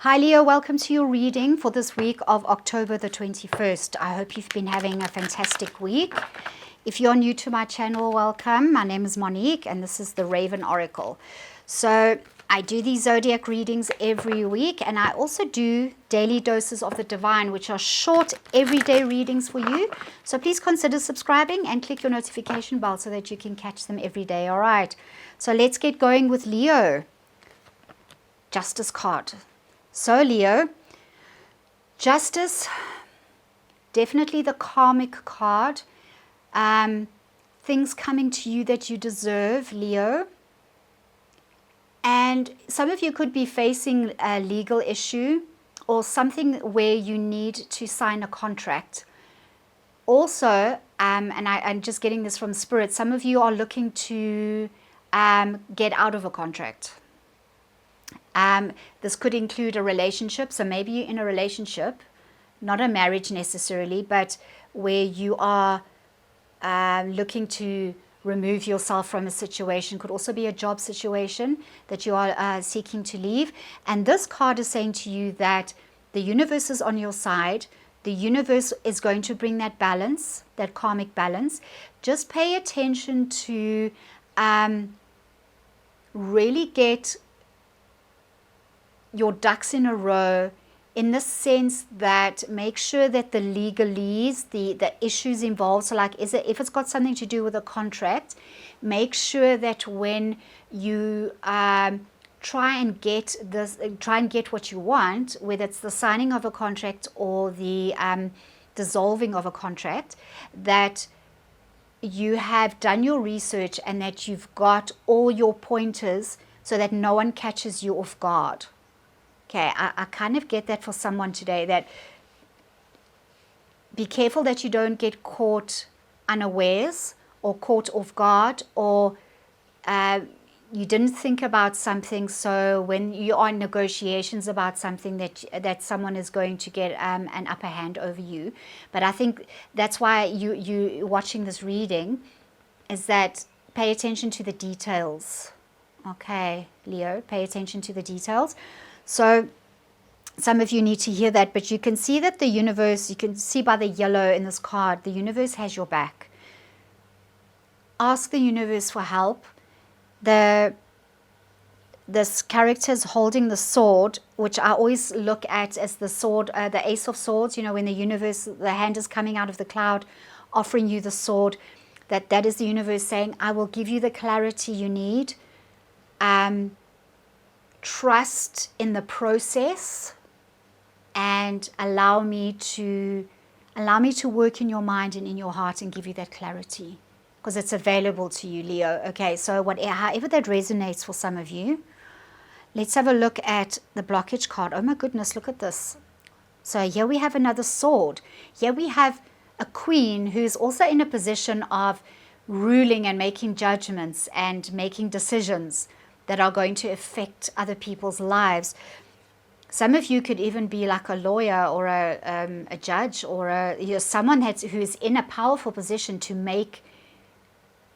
Hi Leo, welcome to your reading for this week of October the 21st. I hope you've been having a fantastic week. If you're new to my channel, welcome. My name is Monique and this is the Raven Oracle. So I do these zodiac readings every week, and I also do daily doses of the divine, which are short everyday readings for you. So please consider subscribing and click your notification bell so that you can catch them every day. All right, so let's get going with Leo. Justice card. So Leo, Justice, definitely the karmic card. Things coming to you that you deserve, Leo. And some of you could be facing a legal issue or something where you need to sign a contract. Also, I'm just getting this from Spirit, some of you are looking to get out of a contract. This could include a relationship. So maybe you're in a relationship, not a marriage necessarily, but where you are looking to remove yourself from a situation. Could also be a job situation that you are seeking to leave. And this card is saying to you that the universe is on your side. The universe is going to bring that balance, that karmic balance. Just pay attention to really get your ducks in a row, in the sense that make sure that the legalese, the issues involved, so like if it's got something to do with a contract, make sure that when you try and get what you want, whether it's the signing of a contract or the dissolving of a contract, that you have done your research and that you've got all your pointers so that no one catches you off guard. Okay, I kind of get that for someone today, that be careful that you don't get caught unawares or caught off guard, or you didn't think about something. So when you are in negotiations about something, that someone is going to get an upper hand over you. But I think that's why you watching this reading, is that pay attention to the details. Okay, Leo, pay attention to the details. So some of you need to hear that, but you can see that the universe, you can see by the yellow in this card, the universe has your back. Ask the universe for help. This character is holding the sword, which I always look at as the sword, the Ace of Swords. You know, when the universe, the hand is coming out of the cloud, offering you the sword, that is the universe saying, I will give you the clarity you need. Trust in the process and allow me to work in your mind and in your heart and give you that clarity, because it's available to you, Leo. Okay, so however that resonates for some of you. Let's have a look at the blockage card. Oh my goodness, look at this. So here we have another sword. Here we have a queen who's also in a position of ruling and making judgments and making decisions that are going to affect other people's lives. Some of you could even be like a lawyer or a judge, or someone who's in a powerful position to make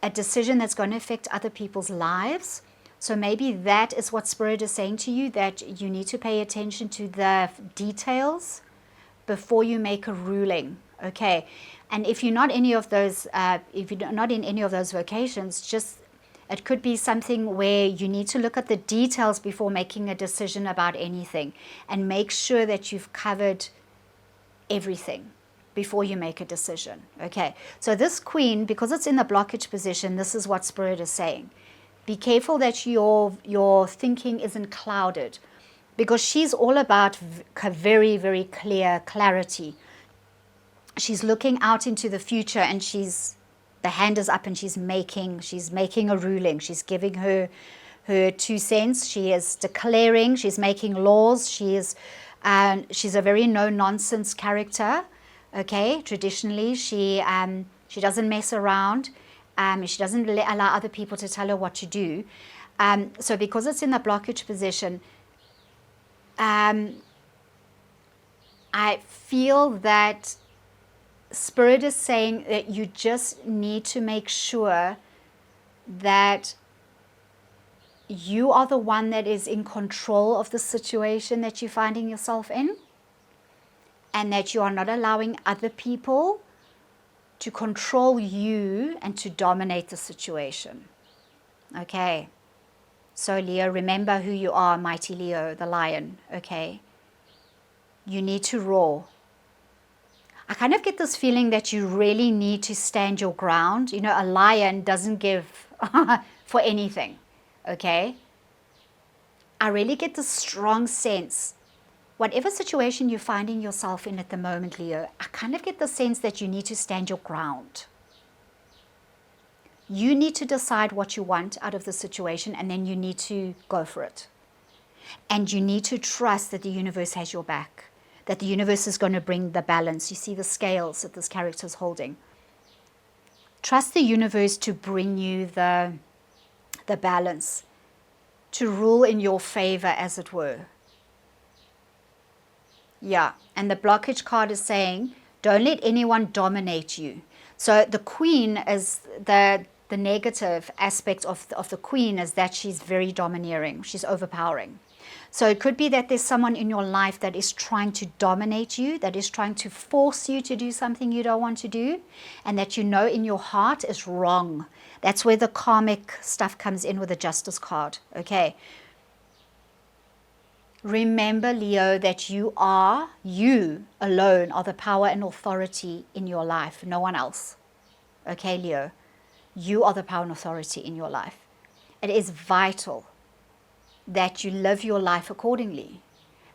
a decision that's going to affect other people's lives. So maybe that is what Spirit is saying to you, that you need to pay attention to the details before you make a ruling. Okay, and if you're not any of those, if you're not in any of those vocations, it could be something where you need to look at the details before making a decision about anything, and make sure that you've covered everything before you make a decision. Okay, so this queen, because it's in the blockage position, this is what Spirit is saying. Be careful that your thinking isn't clouded, because she's all about very, very clear clarity. She's looking out into the future, and the hand is up and she's making a ruling. She's giving her 2 cents. She is declaring, she's making laws. She's a very no-nonsense character. Okay, traditionally she doesn't mess around. She doesn't allow other people to tell her what to do. So because it's in the blockage position, I feel that Spirit is saying that you just need to make sure that you are the one that is in control of the situation that you're finding yourself in, and that you are not allowing other people to control you and to dominate the situation. Okay. So Leo, remember who you are, mighty Leo, the lion. Okay. You need to roar. I kind of get this feeling that you really need to stand your ground. You know, a lion doesn't give for anything. Okay. I really get this strong sense, whatever situation you're finding yourself in at the moment, Leo, I kind of get the sense that you need to stand your ground. You need to decide what you want out of the situation, and then you need to go for it. And you need to trust that the universe has your back, that the universe is going to bring the balance. You see the scales that this character is holding. Trust the universe to bring you the balance, to rule in your favor, as it were. Yeah, and the blockage card is saying, don't let anyone dominate you. So the queen is the negative aspect of the queen is that she's very domineering. She's overpowering. So it could be that there's someone in your life that is trying to dominate you, that is trying to force you to do something you don't want to do, and that you know in your heart is wrong. That's where the karmic stuff comes in with the justice card. Okay. Remember, Leo, that you alone are the power and authority in your life, no one else. Okay, Leo, you are the power and authority in your life. It is vital that you live your life accordingly,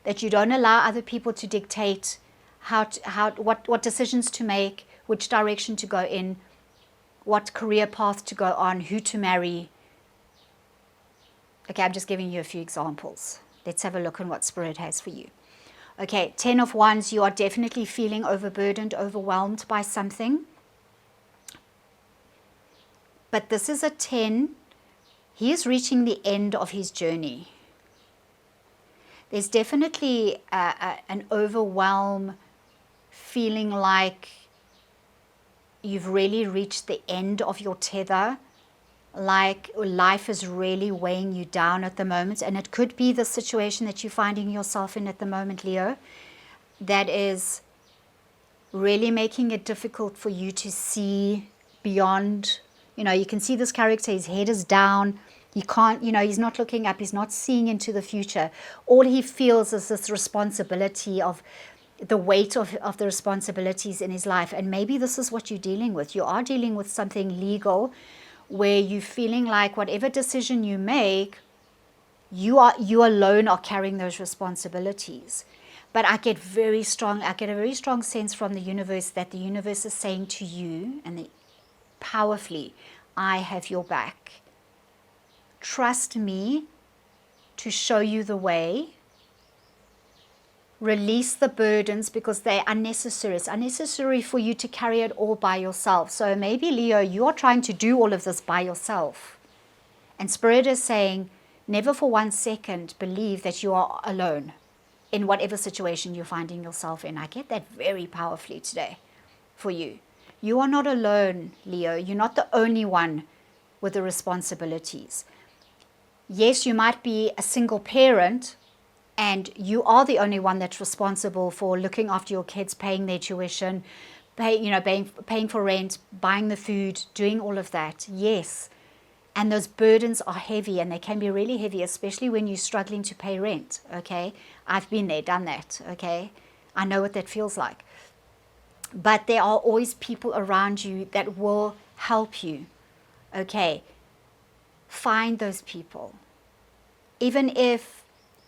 that you don't allow other people to dictate what decisions to make, which direction to go in, what career path to go on, who to marry. Okay, I'm just giving you a few examples. Let's have a look at what Spirit has for you. Okay, 10 of Wands, you are definitely feeling overburdened, overwhelmed by something. But this is a 10. He is reaching the end of his journey. There's definitely an overwhelm, feeling like you've really reached the end of your tether, like life is really weighing you down at the moment. And it could be the situation that you're finding yourself in at the moment, Leo, that is really making it difficult for you to see beyond. You know, you can see this character, his head is down. He can't, he's not looking up. He's not seeing into the future. All he feels is this responsibility of the weight of the responsibilities in his life. And maybe this is what you're dealing with. You are dealing with something legal where you're feeling like whatever decision you make, you alone are carrying those responsibilities. But I get a very strong sense from the universe that the universe is saying to you, and powerfully, I have your back. Trust me to show you the way. Release the burdens because they're unnecessary. It's unnecessary for you to carry it all by yourself. So maybe, Leo, you're trying to do all of this by yourself. And Spirit is saying, never for 1 second believe that you are alone in whatever situation you're finding yourself in. I get that very powerfully today for you. You are not alone, Leo. You're not the only one with the responsibilities. Yes, you might be a single parent, and you are the only one that's responsible for looking after your kids, paying their tuition, paying for rent, buying the food, doing all of that. Yes. And those burdens are heavy, and they can be really heavy, especially when you're struggling to pay rent. Okay. I've been there, done that. Okay. I know what that feels like. But there are always people around you that will help you. Okay. Find those people. Even if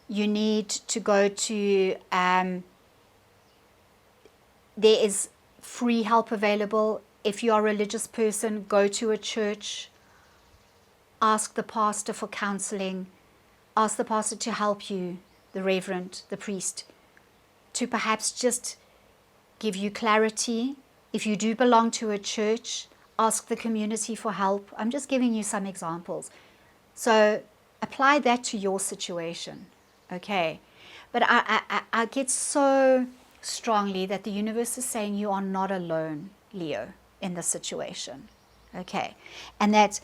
you need to go to, there is free help available. If you are a religious person, go to a church. Ask the pastor for counseling. Ask the pastor to help you, the reverend, the priest, to perhaps just give you clarity. If you do belong to a church, ask the community for help. I'm just giving you some examples. So apply that to your situation. Okay. But I get so strongly that the universe is saying you are not alone, Leo, in this situation. Okay. And that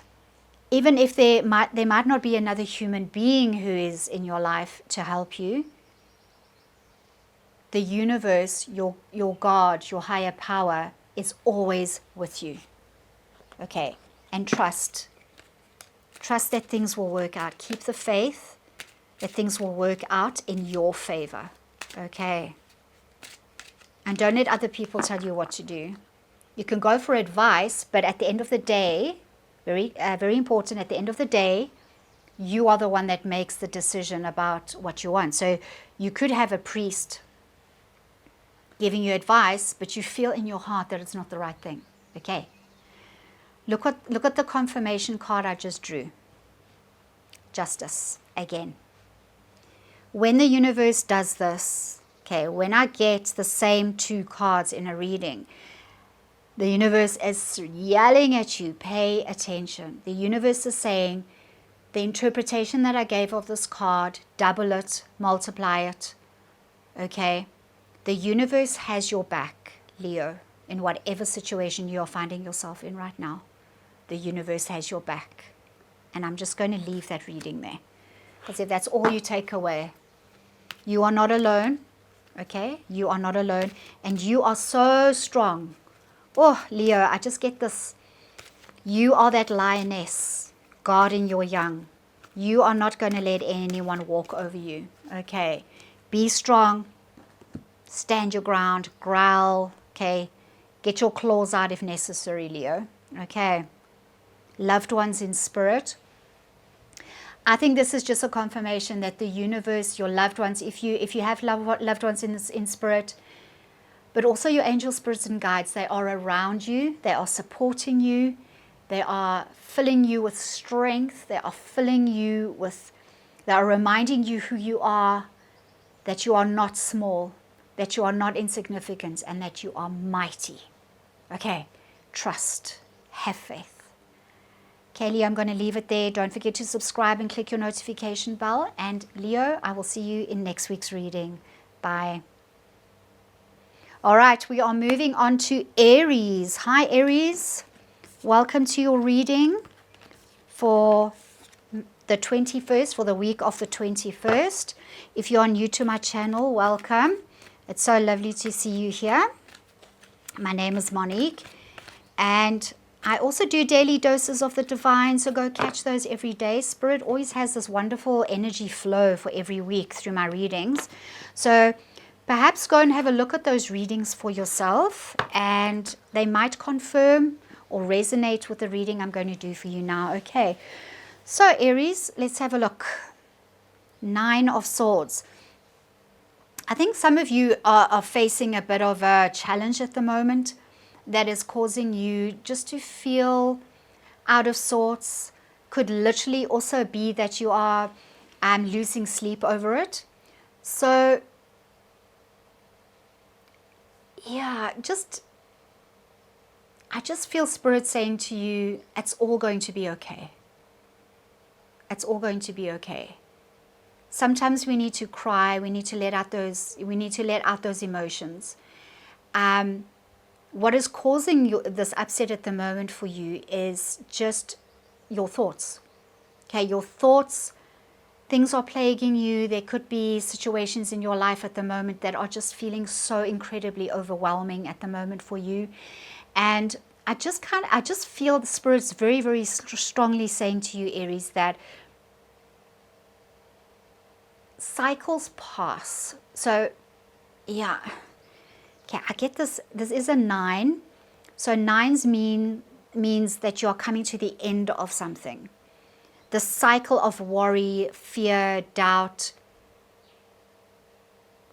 even if there might not be another human being who is in your life to help you, the universe, your God, your higher power is always with you. Okay, and trust. Trust that things will work out. Keep the faith that things will work out in your favor. Okay. And don't let other people tell you what to do. You can go for advice, but at the end of the day, very important, at the end of the day, you are the one that makes the decision about what you want. So you could have a priest giving you advice, but you feel in your heart that it's not the right thing. Okay. Look at the confirmation card I just drew. Justice again. When the universe does this, okay, when I get the same two cards in a reading, the universe is yelling at you, pay attention. The universe is saying, the interpretation that I gave of this card, double it, multiply it, okay? The universe has your back, Leo, in whatever situation you are finding yourself in right now. The universe has your back. And I'm just going to leave that reading there. Because if that's all you take away, you are not alone, okay? You are not alone. And you are so strong. Oh, Leo, I just get this. You are that lioness guarding your young. You are not going to let anyone walk over you, okay? Be strong. Stand your ground. Growl, okay? Get your claws out if necessary, Leo, okay? Loved ones in spirit. I think this is just a confirmation that the universe, your loved ones, if you have loved ones in spirit, but also your angel spirits and guides, they are around you, they are supporting you, they are filling you with strength, they are reminding you who you are, that you are not small, that you are not insignificant, and that you are mighty. Okay, trust, have faith. Okay, Leo, I'm going to leave it there. Don't forget to subscribe and click your notification bell. And Leo, I will see you in next week's reading. Bye. All right, we are moving on to Aries. Hi, Aries. Welcome to your reading for the 21st, for the week of the 21st. If you are new to my channel, welcome. It's so lovely to see you here. My name is Monique. And I also do daily doses of the divine, so go catch those every day. Spirit always has this wonderful energy flow for every week through my readings. So perhaps go and have a look at those readings for yourself, and they might confirm or resonate with the reading I'm going to do for you now. Okay, so Aries, let's have a look. 9 of Swords. I think some of you are facing a bit of a challenge at the moment that is causing you just to feel out of sorts. Could literally also be that you are losing sleep over it. So, yeah, I just feel Spirit saying to you, it's all going to be okay. It's all going to be okay. Sometimes we need to cry. We need to let out those emotions. What is causing this upset at the moment for you is just your thoughts. Okay, your thoughts, things are plaguing you. There could be situations in your life at the moment that are just feeling so incredibly overwhelming at the moment for you. And I just feel the Spirit's very, very strongly saying to you, Aries, that cycles pass. So, yeah. Okay, I get this. This is a 9. So 9s means that you are coming to the end of something. The cycle of worry, fear, doubt,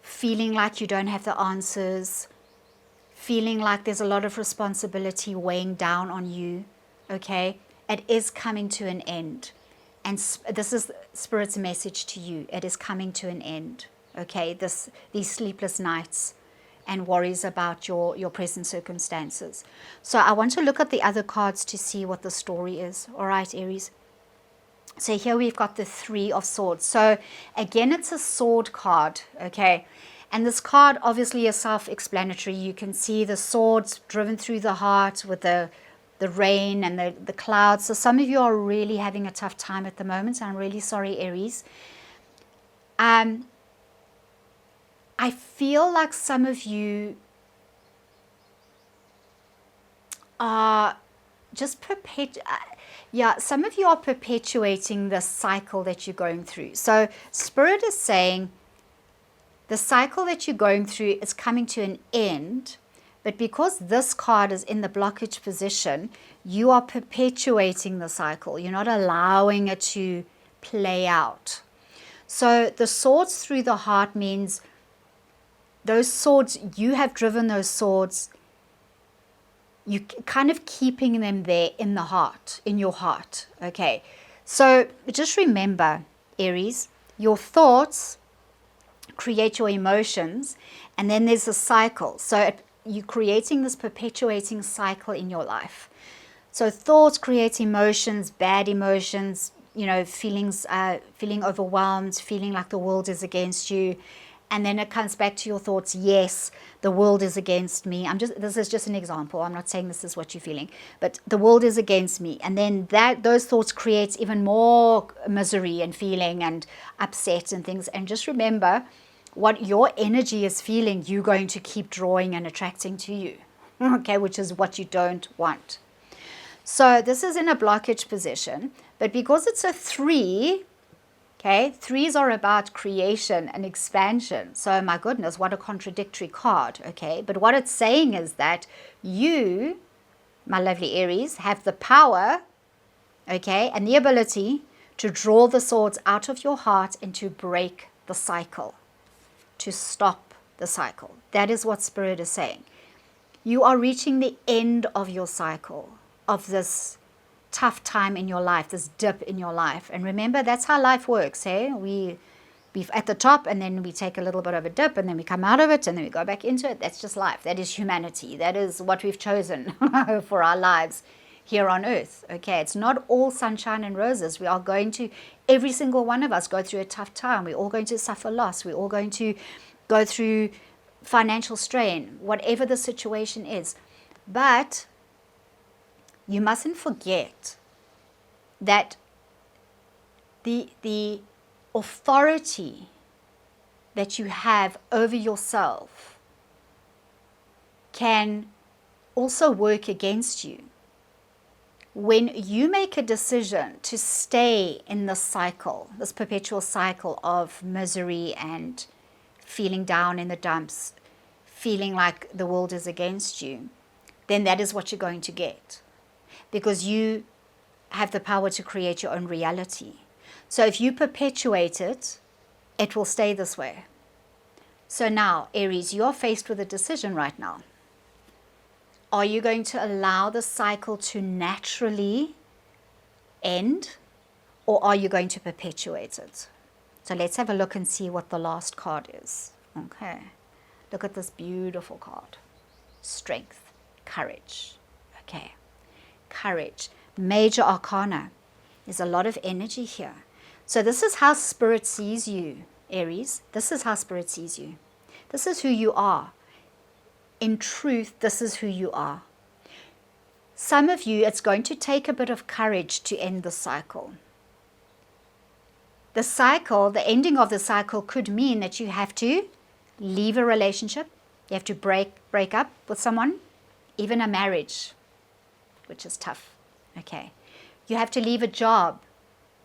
feeling like you don't have the answers, feeling like there's a lot of responsibility weighing down on you, okay? It is coming to an end. And this is Spirit's message to you. It is coming to an end, okay? These sleepless nights and worries about your present circumstances. So I want to look at the other cards to see what the story is. All right, Aries. So here we've got the 3 of Swords. So again, it's a sword card, okay? And this card obviously is self-explanatory. You can see the swords driven through the heart with the the rain and the clouds. So some of you are really having a tough time at the moment. I'm really sorry, Aries. I feel like some of you are just some of you are perpetuating the cycle that you're going through. So Spirit is saying the cycle that you're going through is coming to an end, but because this card is in the blockage position, you are perpetuating the cycle. You're not allowing it to play out. So the swords through the heart means those swords, you have driven those swords, you kind of keeping them there in the heart, in your heart. Okay, so just remember, Aries, your thoughts create your emotions, and then there's a cycle. So you're creating this perpetuating cycle in your life. So thoughts create emotions, bad emotions, feelings, feeling overwhelmed, feeling like the world is against you. And then it comes back to your thoughts, yes, the world is against me. This is just an example. I'm not saying this is what you're feeling, but the world is against me. And then those thoughts create even more misery and feeling and upset and things. And just remember, what your energy is feeling, you're going to keep drawing and attracting to you, okay, which is what you don't want. So this is in a blockage position, but because it's a 3, okay, 3s are about creation and expansion. So my goodness, what a contradictory card, okay? But what it's saying is that you, my lovely Aries, have the power, okay, and the ability to draw the swords out of your heart and to break the cycle, to stop the cycle. That is what Spirit is saying. You are reaching the end of your cycle, of this tough time in your life, this dip in your life. And remember, that's how life works, hey? We're at the top, and then we take a little bit of a dip, and then we come out of it, and then we go back into it. That's just life. That is humanity. That is what we've chosen for our lives here on earth, okay? It's not all sunshine and roses. We are going to, every single one of us, go through a tough time. We're all going to suffer loss. We're all going to go through financial strain, whatever the situation is. But you mustn't forget that the authority that you have over yourself can also work against you. When you make a decision to stay in this cycle, this perpetual cycle of misery and feeling down in the dumps, feeling like the world is against you, then that is what you're going to get. Because you have the power to create your own reality. So if you perpetuate it, it will stay this way. So now, Aries, you are faced with a decision right now. Are you going to allow the cycle to naturally end, or are you going to perpetuate it? So let's have a look and see what the last card is. Okay. Look at this beautiful card. Strength, courage. Okay. Courage, major arcana. There's a lot of energy here. So this is how Spirit sees you, Aries. This is how Spirit sees you. This is who you are. In truth, this is who you are. Some of you, it's going to take a bit of courage to end the cycle. The cycle, the ending of the cycle could mean that you have to leave a relationship. You have to break up with someone, even a marriage, which is tough, okay? You have to leave a job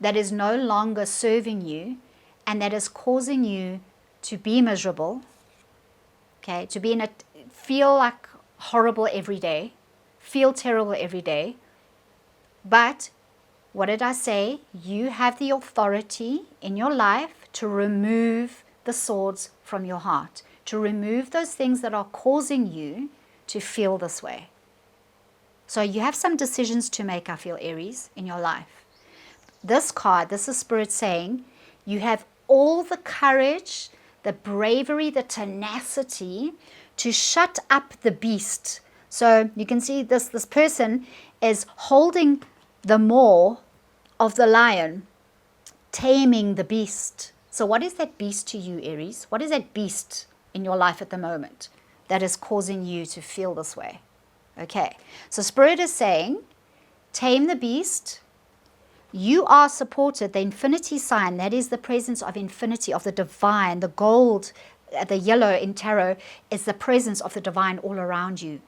that is no longer serving you and that is causing you to be miserable, okay? To be feel like horrible every day, feel terrible every day. But what did I say? You have the authority in your life to remove the swords from your heart, to remove those things that are causing you to feel this way. So you have some decisions to make, I feel, Aries, in your life. This card, this is Spirit saying, you have all the courage, the bravery, the tenacity to shut up the beast. So you can see this person is holding the maw of the lion, taming the beast. So what is that beast to you, Aries? What is that beast in your life at the moment that is causing you to feel this way? Okay, so Spirit is saying, tame the beast. You are supported. The infinity sign, that is the presence of infinity, of the divine. The gold, the yellow in tarot is the presence of the divine all around you.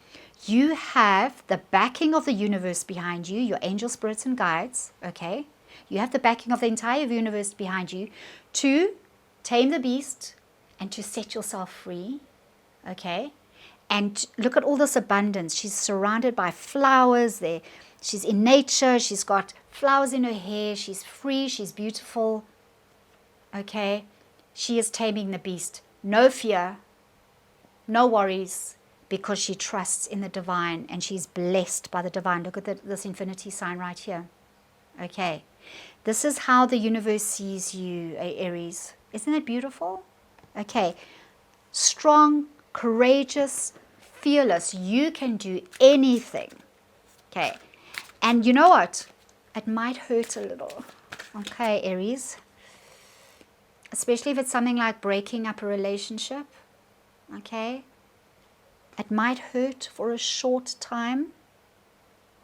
You have the backing of the universe behind you, your angel spirits and guides, okay? You have the backing of the entire universe behind you to tame the beast and to set yourself free, okay? And look at all this abundance. She's surrounded by flowers there. She's in nature. She's got flowers in her hair. She's free. She's beautiful. Okay? She is taming the beast. No fear. No worries. Because she trusts in the divine and she's blessed by the divine. Look at this infinity sign right here. Okay? This is how the universe sees you, Aries. Isn't it beautiful? Okay. Strong, courageous, fearless. You can do anything. Okay. And you know what? It might hurt a little. Okay, Aries. Especially if it's something like breaking up a relationship. Okay. It might hurt for a short time.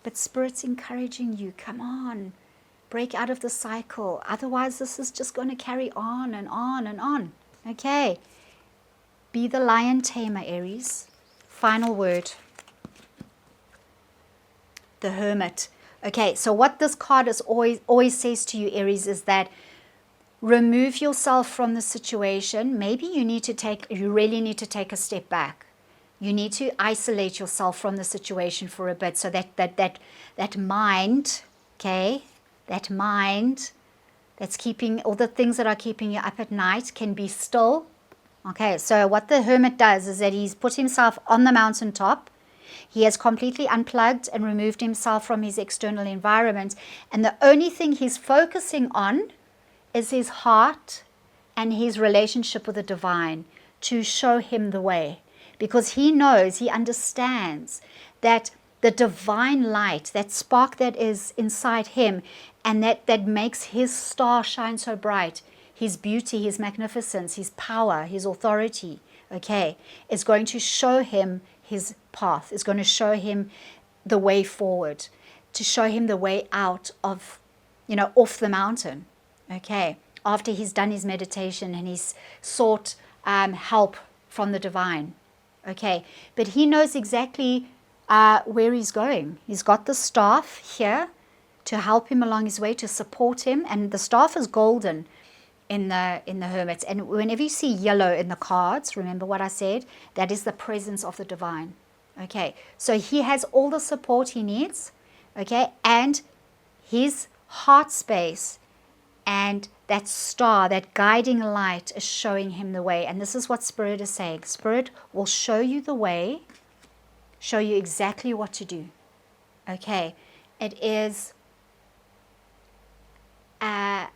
But Spirit's encouraging you. Come on. Break out of the cycle. Otherwise, this is just going to carry on and on and on. Okay. Be the lion tamer, Aries. Final word. The Hermit. Okay, so what this card is always says to you, Aries, is that remove yourself from the situation. Maybe you really need to take a step back. You need to isolate yourself from the situation for a bit so that mind, okay, that mind that's keeping all the things that are keeping you up at night can be still. Okay, so what the Hermit does is that he's put himself on the mountaintop. He has completely unplugged and removed himself from his external environment. And the only thing he's focusing on is his heart and his relationship with the divine to show him the way. Because he knows, he understands that the divine light, that spark that is inside him and that makes his star shine so bright, his beauty, his magnificence, his power, his authority, okay, is going to show him his path, is going to show him the way forward, to show him the way out of, off the mountain, okay, after he's done his meditation and he's sought help from the divine, okay. But he knows exactly where he's going. He's got the staff here to help him along his way, to support him, and the staff is golden in the Hermit. And whenever you see yellow in the cards, remember what I said, that is the presence of the divine. Okay, so he has all the support he needs, okay, and his heart space and that star, that guiding light is showing him the way. And this is what Spirit is saying. Spirit will show you the way, show you exactly what to do. Okay, it is a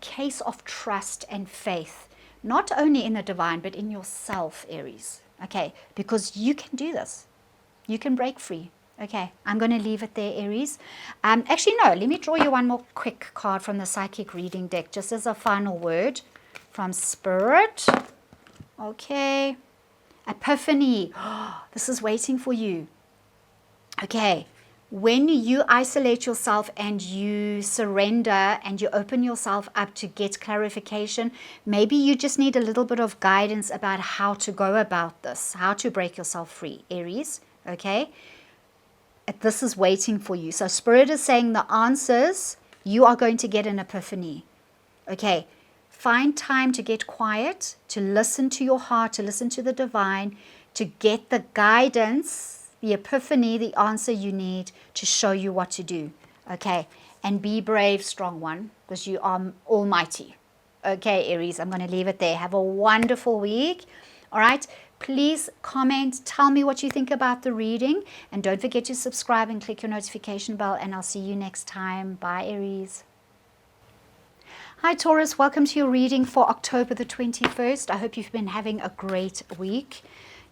case of trust and faith, not only in the divine, but in yourself, Aries. Okay, because you can do this. You can break free. Okay, I'm going to leave it there, Aries. Actually, no, let me draw you one more quick card from the Psychic Reading deck, just as a final word from Spirit. Okay, Epiphany. This is waiting for you. Okay, when you isolate yourself and you surrender and you open yourself up to get clarification, maybe you just need a little bit of guidance about how to go about this, how to break yourself free, Aries. Okay, this is waiting for you. So Spirit is saying the answers, you are going to get an epiphany. Okay, find time to get quiet, to listen to your heart, to listen to the divine, to get the guidance, the epiphany, the answer you need to show you what to do. Okay, and be brave, strong one, because you are almighty. Okay, Aries, I'm going to leave it there. Have a wonderful week. All right, please comment, tell me what you think about the reading, and don't forget to subscribe and click your notification bell, and I'll see you next time. Bye, Aries. Hi, Taurus. Welcome to your reading for October the 21st. I hope you've been having a great week.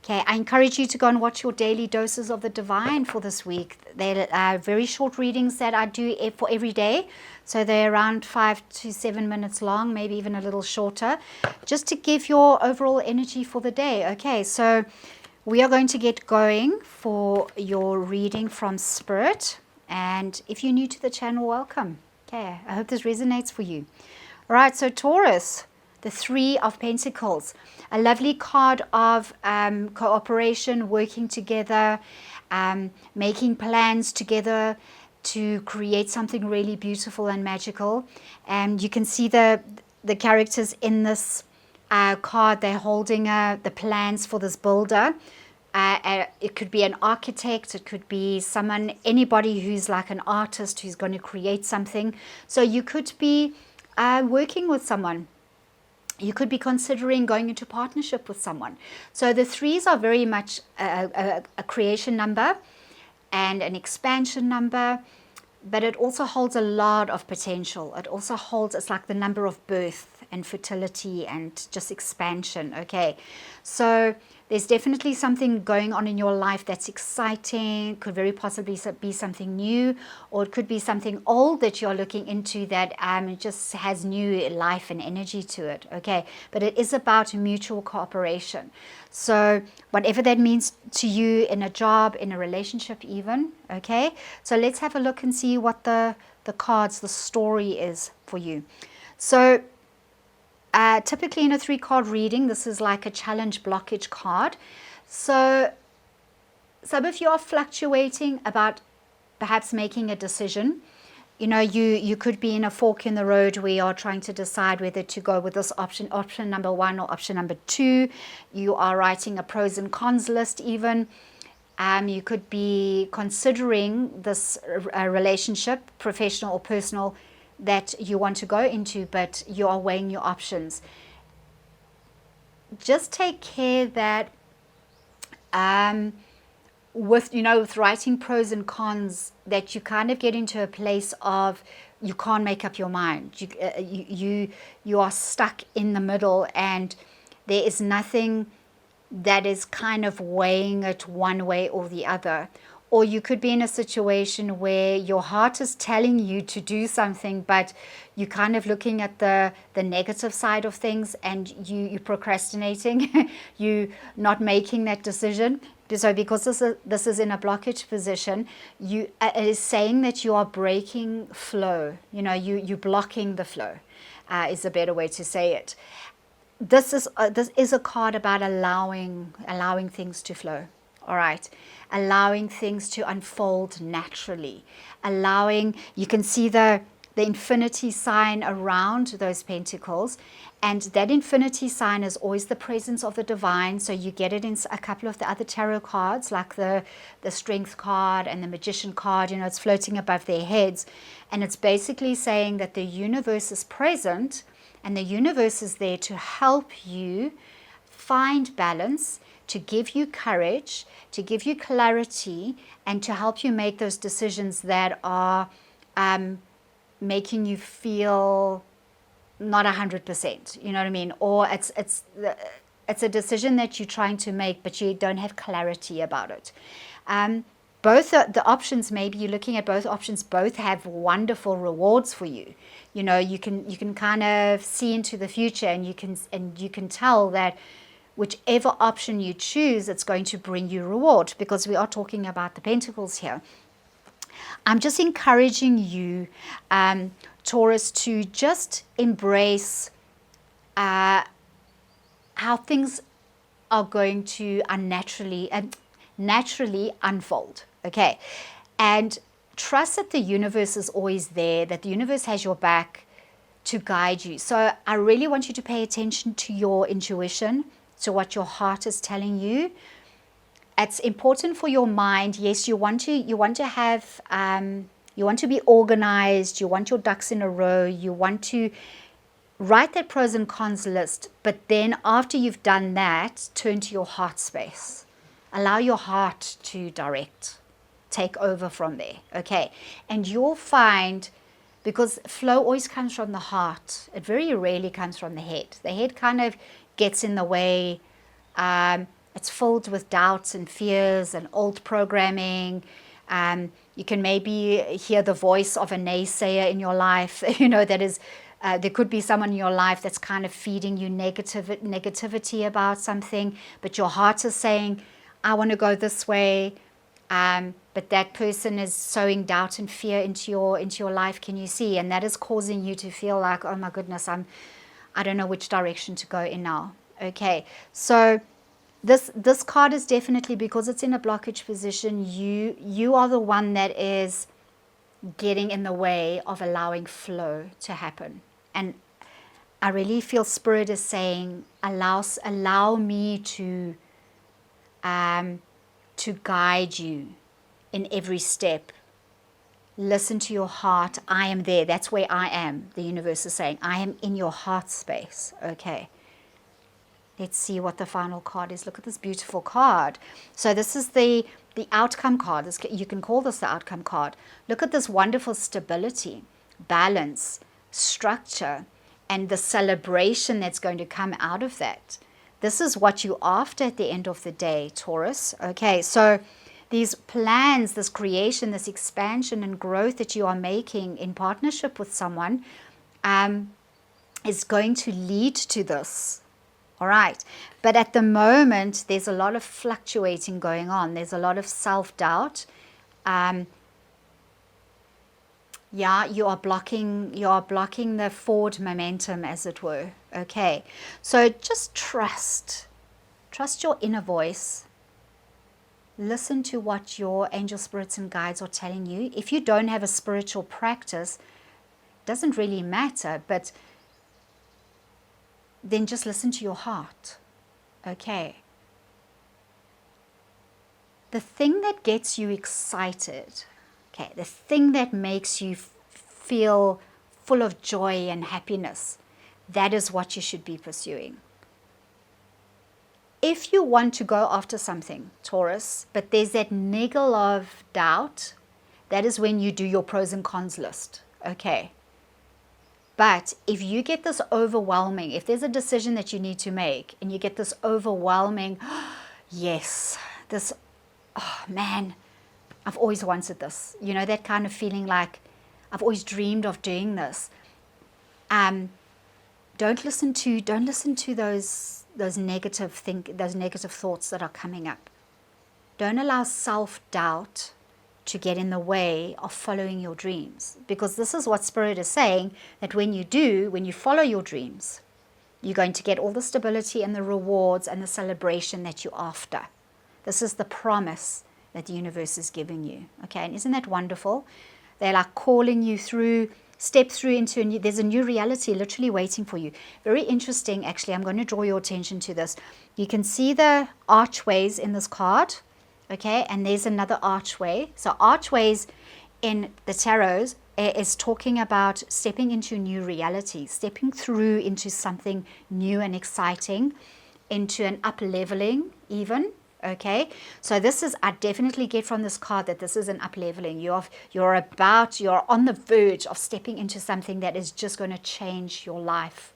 Okay, I encourage you to go and watch your daily doses of the divine for this week. They're very short readings that I do for every day. So they're around 5 to 7 minutes long, maybe even a little shorter, just to give your overall energy for the day. Okay, so we are going to get going for your reading from Spirit. And if you're new to the channel, welcome. Okay, I hope this resonates for you. All right, so Taurus, the Three of Pentacles, a lovely card of cooperation, working together, making plans together to create something really beautiful and magical. And you can see the characters in this card. They're holding the plans for this builder. It could be an architect, it could be anybody who's like an artist who's going to create something. So you could be working with someone. You could be considering going into partnership with someone. So the threes are very much a creation number and an expansion number, but it also holds a lot of potential. It also holds, it's like the number of birth and fertility and just expansion, okay? So there's definitely something going on in your life that's exciting, could very possibly be something new, or it could be something old that you're looking into that just has new life and energy to it, okay? But it is about mutual cooperation. So whatever that means to you in a job, in a relationship even, okay? So let's have a look and see what the cards, the story is for you. So typically in a 3-card reading, this is like a challenge blockage card. So some of you are fluctuating about perhaps making a decision. You know, you could be in a fork in the road where you're trying to decide whether to go with this option number 1 or option number 2. You are writing a pros and cons list even. You could be considering this relationship, professional or personal, that you want to go into, but you are weighing your options. Just take care that with writing pros and cons, that you kind of get into a place of you can't make up your mind. You are stuck in the middle, and there is nothing that is kind of weighing it one way or the other. Or you could be in a situation where your heart is telling you to do something, but you're kind of looking at the negative side of things, and you're procrastinating. You're not making that decision. So because this is in a blockage position, it is saying that you are breaking flow. You know, you're blocking the flow, is a better way to say it. This is a card about allowing things to flow. All right, allowing things to unfold naturally, you can see the infinity sign around those pentacles, and that infinity sign is always the presence of the divine. So you get it in a couple of the other tarot cards, like the strength card and the magician card. You know, it's floating above their heads, and it's basically saying that the universe is present, and the universe is there to help you find balance, to give you courage, to give you clarity, and to help you make those decisions that are making you feel not 100%. You know what I mean? Or it's a decision that you're trying to make, but you don't have clarity about it. Both the options, maybe you're looking at both options, both have wonderful rewards for you. You know, you can kind of see into the future, and you can tell that whichever option you choose, it's going to bring you reward, because we are talking about the pentacles here. I'm just encouraging you, Taurus, to just embrace how things are going to naturally unfold, okay? And trust that the universe is always there, that the universe has your back to guide you. So I really want you to pay attention to your intuition, to what your heart is telling you. It's important for your mind. Yes, you want to have you want to be organized, you want your ducks in a row, you want to write that pros and cons list, but then after you've done that, turn to your heart space. Allow your heart to take over from there, okay? And you'll find, because flow always comes from the heart, it very rarely comes from the head. The head kind of gets in the way. It's filled with doubts and fears and old programming. You can maybe hear the voice of a naysayer in your life. You know, that is, there could be someone in your life that's kind of feeding you negativity about something, but your heart is saying, I want to go this way, but that person is sowing doubt and fear into your life. Can you see? And that is causing you to feel like, oh my goodness, I don't know which direction to go in now. Okay, so this card is definitely, because it's in a blockage position, you are the one that is getting in the way of allowing flow to happen. And I really feel Spirit is saying, allow me to guide you in every step. Listen to your heart. I am there. That's where I am. The universe is saying, I am in your heart space. Okay. Let's see what the final card is. Look at this beautiful card. So this is the outcome card. You can call this the outcome card. Look at this wonderful stability, balance, structure, and the celebration that's going to come out of that. This is what you're after at the end of the day, Taurus. Okay, so these plans, this creation, this expansion and growth that you are making in partnership with someone is going to lead to this. All right. But at the moment, there's a lot of fluctuating going on. There's a lot of self-doubt. You are blocking the forward momentum, as it were. Okay. So just trust your inner voice. Listen to what your angel spirits and guides are telling you. If you don't have a spiritual practice, it doesn't really matter, but then just listen to your heart. Okay. The thing that gets you excited, okay, the thing that makes you feel full of joy and happiness, that is what you should be pursuing. If you want to go after something, Taurus, but there's that niggle of doubt, that is when you do your pros and cons list. Okay. But if you get this overwhelming, if there's a decision that you need to make and you get this overwhelming, yes, this, oh man, I've always wanted this. You know, that kind of feeling like I've always dreamed of doing this. Don't listen to those negative thoughts that are coming up. Don't allow self-doubt to get in the way of following your dreams, because this is what Spirit is saying, that when you follow your dreams, you're going to get all the stability and the rewards and the celebration that you're after. This is the promise that the universe is giving you. Okay, and isn't that wonderful? They're like calling you through, step through into there's a new reality literally waiting for you. Very interesting, actually. I'm going to draw your attention to this. You can see the archways in this card. Okay, and there's another archway. So archways in the tarot is talking about stepping into new reality, stepping through into something new and exciting, into an up-leveling even. Okay, so this is, I definitely get from this card that this is an up-leveling. You're on the verge of stepping into something that is just going to change your life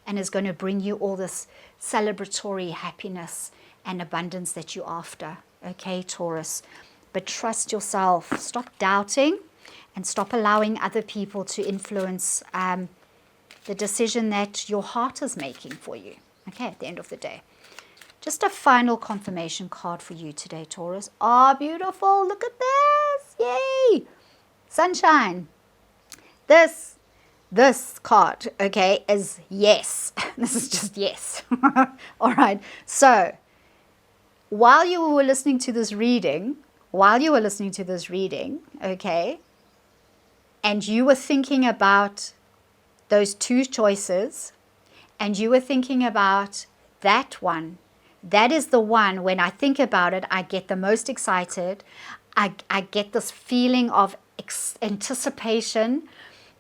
and is going to bring you all this celebratory happiness and abundance that you're after. Okay, Taurus, but trust yourself. Stop doubting and stop allowing other people to influence the decision that your heart is making for you. Okay, at the end of the day. Just a final confirmation card for you today, Taurus. Oh, beautiful. Look at this. Yay. Sunshine. This card, okay, is yes. This is just yes. All right. So, while you were listening to this reading, okay, and you were thinking about those two choices, and you were thinking about that one, that is the one, when I think about it, I get the most excited. I get this feeling of anticipation,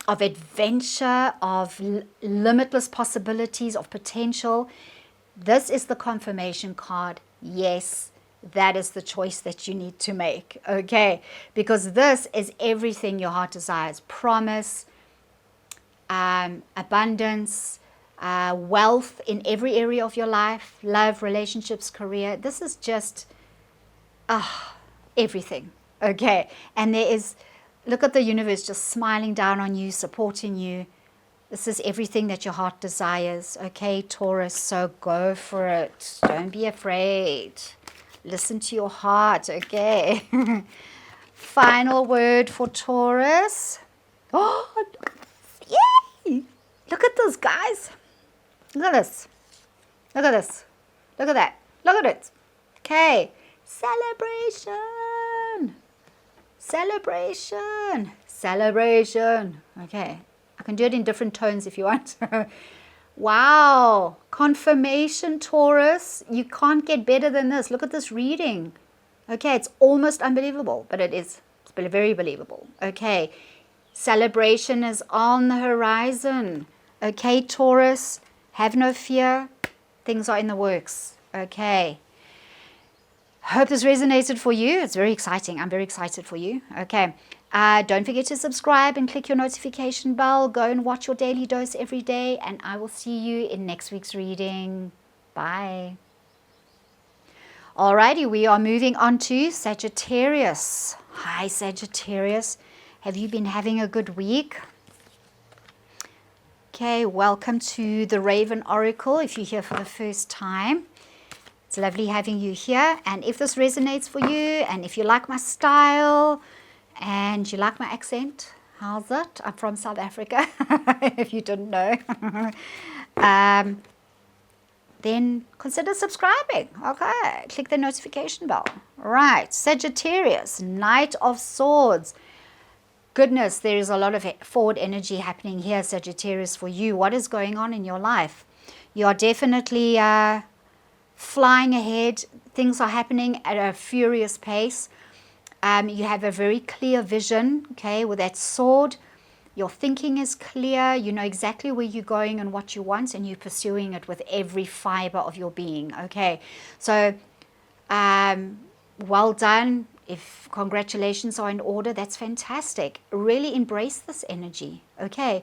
of adventure, of limitless possibilities, of potential. This is the confirmation card. Yes, that is the choice that you need to make, okay? Because this is everything your heart desires. Promise, abundance, wealth in every area of your life, love, relationships, career. This is just everything, okay? And there is, look at the universe just smiling down on you, supporting you. This is everything that your heart desires, okay, Taurus? So go for it. Don't be afraid. Listen to your heart, okay? Final word for Taurus. Oh, yay! Look at this, guys. Look at this. Look at this. Look at that. Look at it. Okay. Celebration. Celebration. Celebration. Okay. I can do it in different tones if you want. Wow. Confirmation, Taurus. You can't get better than this. Look at this reading. Okay. It's almost unbelievable, but it is. It's very believable. Okay. Celebration is on the horizon. Okay, Taurus. Have no fear. Things are in the works. Okay. Hope this resonated for you. It's very exciting. I'm very excited for you. Okay. Don't forget to subscribe and click your notification bell. Go and watch your daily dose every day. And I will see you in next week's reading. Bye. Alrighty, we are moving on to Sagittarius. Hi, Sagittarius. Have you been having a good week? Okay, welcome to the Raven Oracle if you're here for the first time. It's lovely having you here. And if this resonates for you, and if you like my style, and you like my accent, how's it? I'm from South Africa, if you didn't know. Then consider subscribing. Okay, click the notification bell. Right, Sagittarius, Knight of Swords. Goodness, there is a lot of forward energy happening here, Sagittarius, for you. What is going on in your life? You are definitely flying ahead. Things are happening at a furious pace. You have a very clear vision, okay, with that sword. Your thinking is clear. You know exactly where you're going and what you want, and you're pursuing it with every fiber of your being, okay? So, well done. If congratulations are in order, that's fantastic. Really embrace this energy, okay?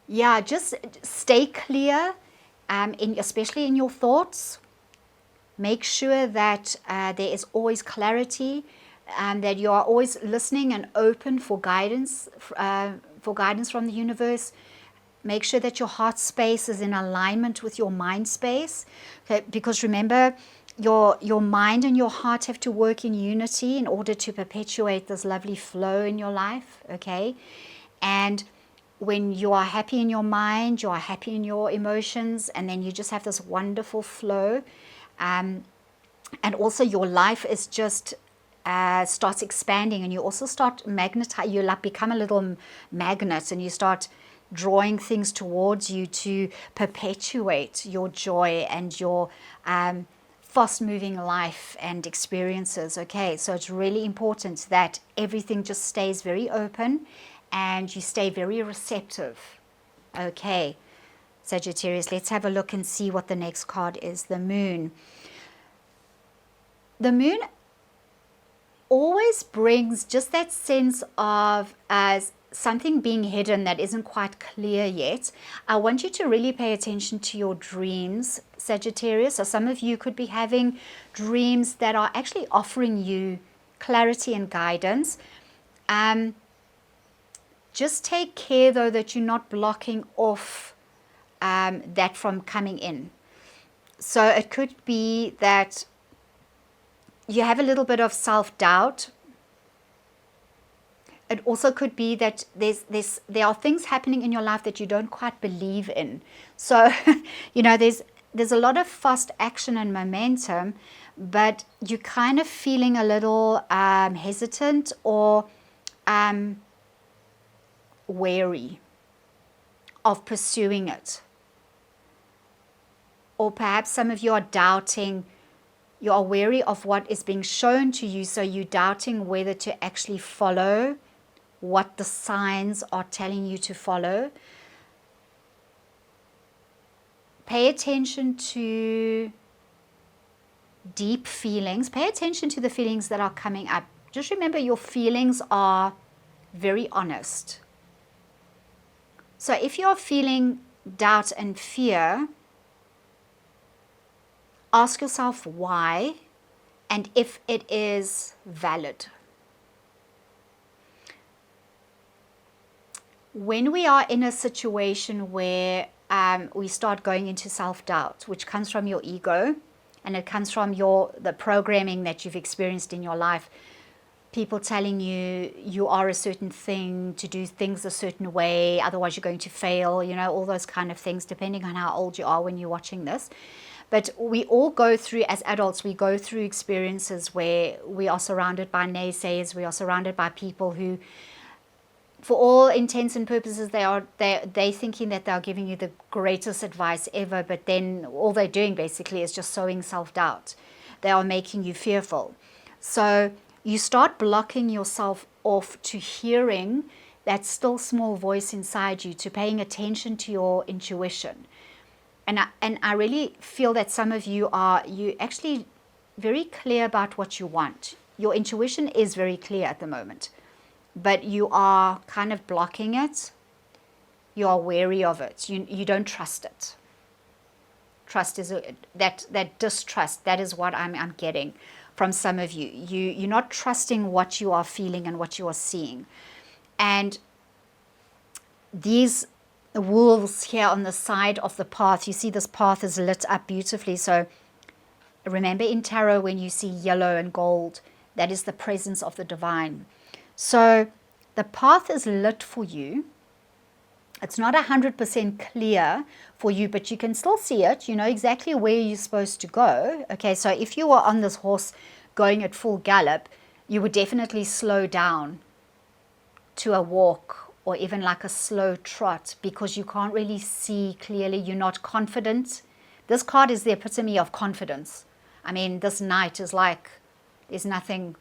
Yeah, just stay clear, especially in your thoughts. Make sure that there is always clarity, that you are always listening and open for guidance from the universe. Make sure that your heart space is in alignment with your mind space, okay? Because remember, your mind and your heart have to work in unity in order to perpetuate this lovely flow in your life, okay? And when you are happy in your mind, you are happy in your emotions, and then you just have this wonderful flow. And also your life is just starts expanding, and you also start magnetizing. You like become a little magnet, and you start drawing things towards you to perpetuate your joy and your fast-moving life and experiences, okay? So it's really important that everything just stays very open and you stay very receptive, okay? Sagittarius, let's have a look and see what the next card is, the Moon. The Moon always brings just that sense of something being hidden that isn't quite clear yet. I want you to really pay attention to your dreams, Sagittarius. So some of you could be having dreams that are actually offering you clarity and guidance. Just take care, though, that you're not blocking off that from coming in. So it could be that you have a little bit of self-doubt. It also could be that there are things happening in your life that you don't quite believe in. So, you know, there's a lot of fast action and momentum, but you're kind of feeling a little hesitant or wary of pursuing it. Or perhaps some of you are doubting. You are wary of what is being shown to you, so you're doubting whether to actually follow what the signs are telling you to follow. Pay attention to deep feelings. Pay attention to the feelings that are coming up. Just remember, your feelings are very honest. So if you're feeling doubt and fear, ask yourself why and if it is valid. When we are in a situation where we start going into self-doubt, which comes from your ego, and it comes from the programming that you've experienced in your life. People telling you you are a certain thing, to do things a certain way, otherwise you're going to fail, you know, all those kind of things, depending on how old you are when you're watching this. But we all go through, as adults, we go through experiences where we are surrounded by naysayers, we are surrounded by people who, for all intents and purposes, they thinking that they're giving you the greatest advice ever, but then all they're doing basically is just sowing self-doubt. They are making you fearful. So you start blocking yourself off to hearing that still small voice inside you, to paying attention to your intuition. And I really feel that some of you actually very clear about what you want. Your intuition is very clear at the moment, but you are kind of blocking it. You are wary of it. You don't trust it. Trust is that distrust. That is what I'm getting from some of you. You're not trusting what you are feeling and what you are seeing. And these wolves here on the side of the path, you see this path is lit up beautifully. So remember in tarot, when you see yellow and gold, that is the presence of the divine. So the path is lit for you. It's not 100% clear for you, but you can still see it. You know exactly where you're supposed to go. Okay, so if you were on this horse going at full gallop, you would definitely slow down to a walk, or even like a slow trot, because you can't really see clearly. You're not confident. This card is the epitome of confidence. I mean, this knight is like, there's nothing.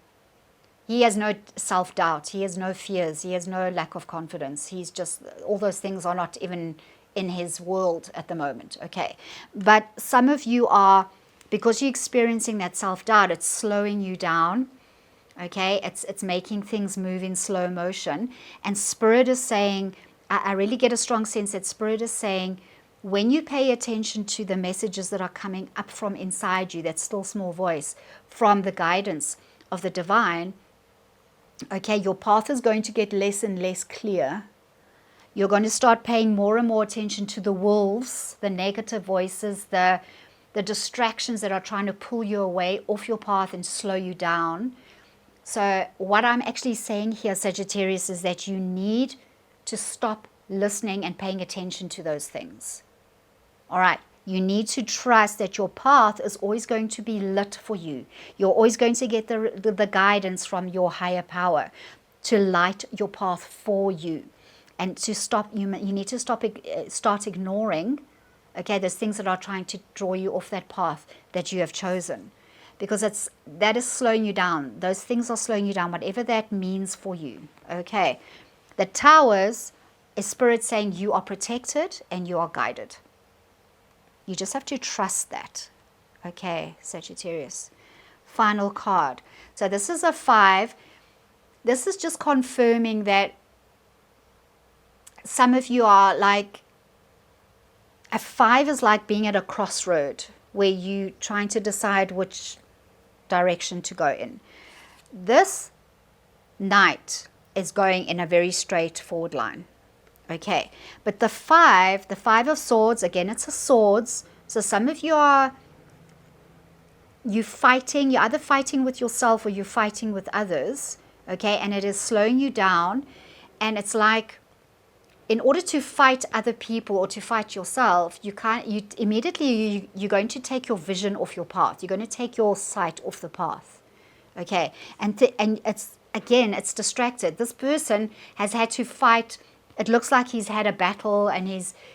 He has no self-doubt. He has no fears. He has no lack of confidence. He's just, all those things are not even in his world at the moment. Okay. But some of you are, because you're experiencing that self-doubt, it's slowing you down. Okay, it's making things move in slow motion. And Spirit is saying, I really get a strong sense that Spirit is saying, when you pay attention to the messages that are coming up from inside you, that still small voice, from the guidance of the divine, okay, your path is going to get less and less clear. You're going to start paying more and more attention to the wolves, the negative voices, the distractions that are trying to pull you away off your path and slow you down. So what I'm actually saying here, Sagittarius, is that you need to stop listening and paying attention to those things. All right. You need to trust that your path is always going to be lit for you. You're always going to get the guidance from your higher power to light your path for you. And to stop, you need to start ignoring, okay, those things that are trying to draw you off that path that you have chosen. Because that is slowing you down. Those things are slowing you down, whatever that means for you. Okay. The Towers is Spirit saying you are protected and you are guided. You just have to trust that. Okay, Sagittarius. Final card. So this is a 5. This is just confirming that some of you are like, a 5 is like being at a crossroad where you're trying to decide which direction to go in. This knight is going in a very straightforward line. Okay, but the 5 of swords, again, it's a swords. So some of you you're either fighting with yourself or you're fighting with others. Okay, and it is slowing you down. And it's like, in order to fight other people or to fight yourself, you're going to take your vision off your path. You're going to take your sight off the path. Okay, and it's distracted. This person has had to fight. It looks like he's had a battle and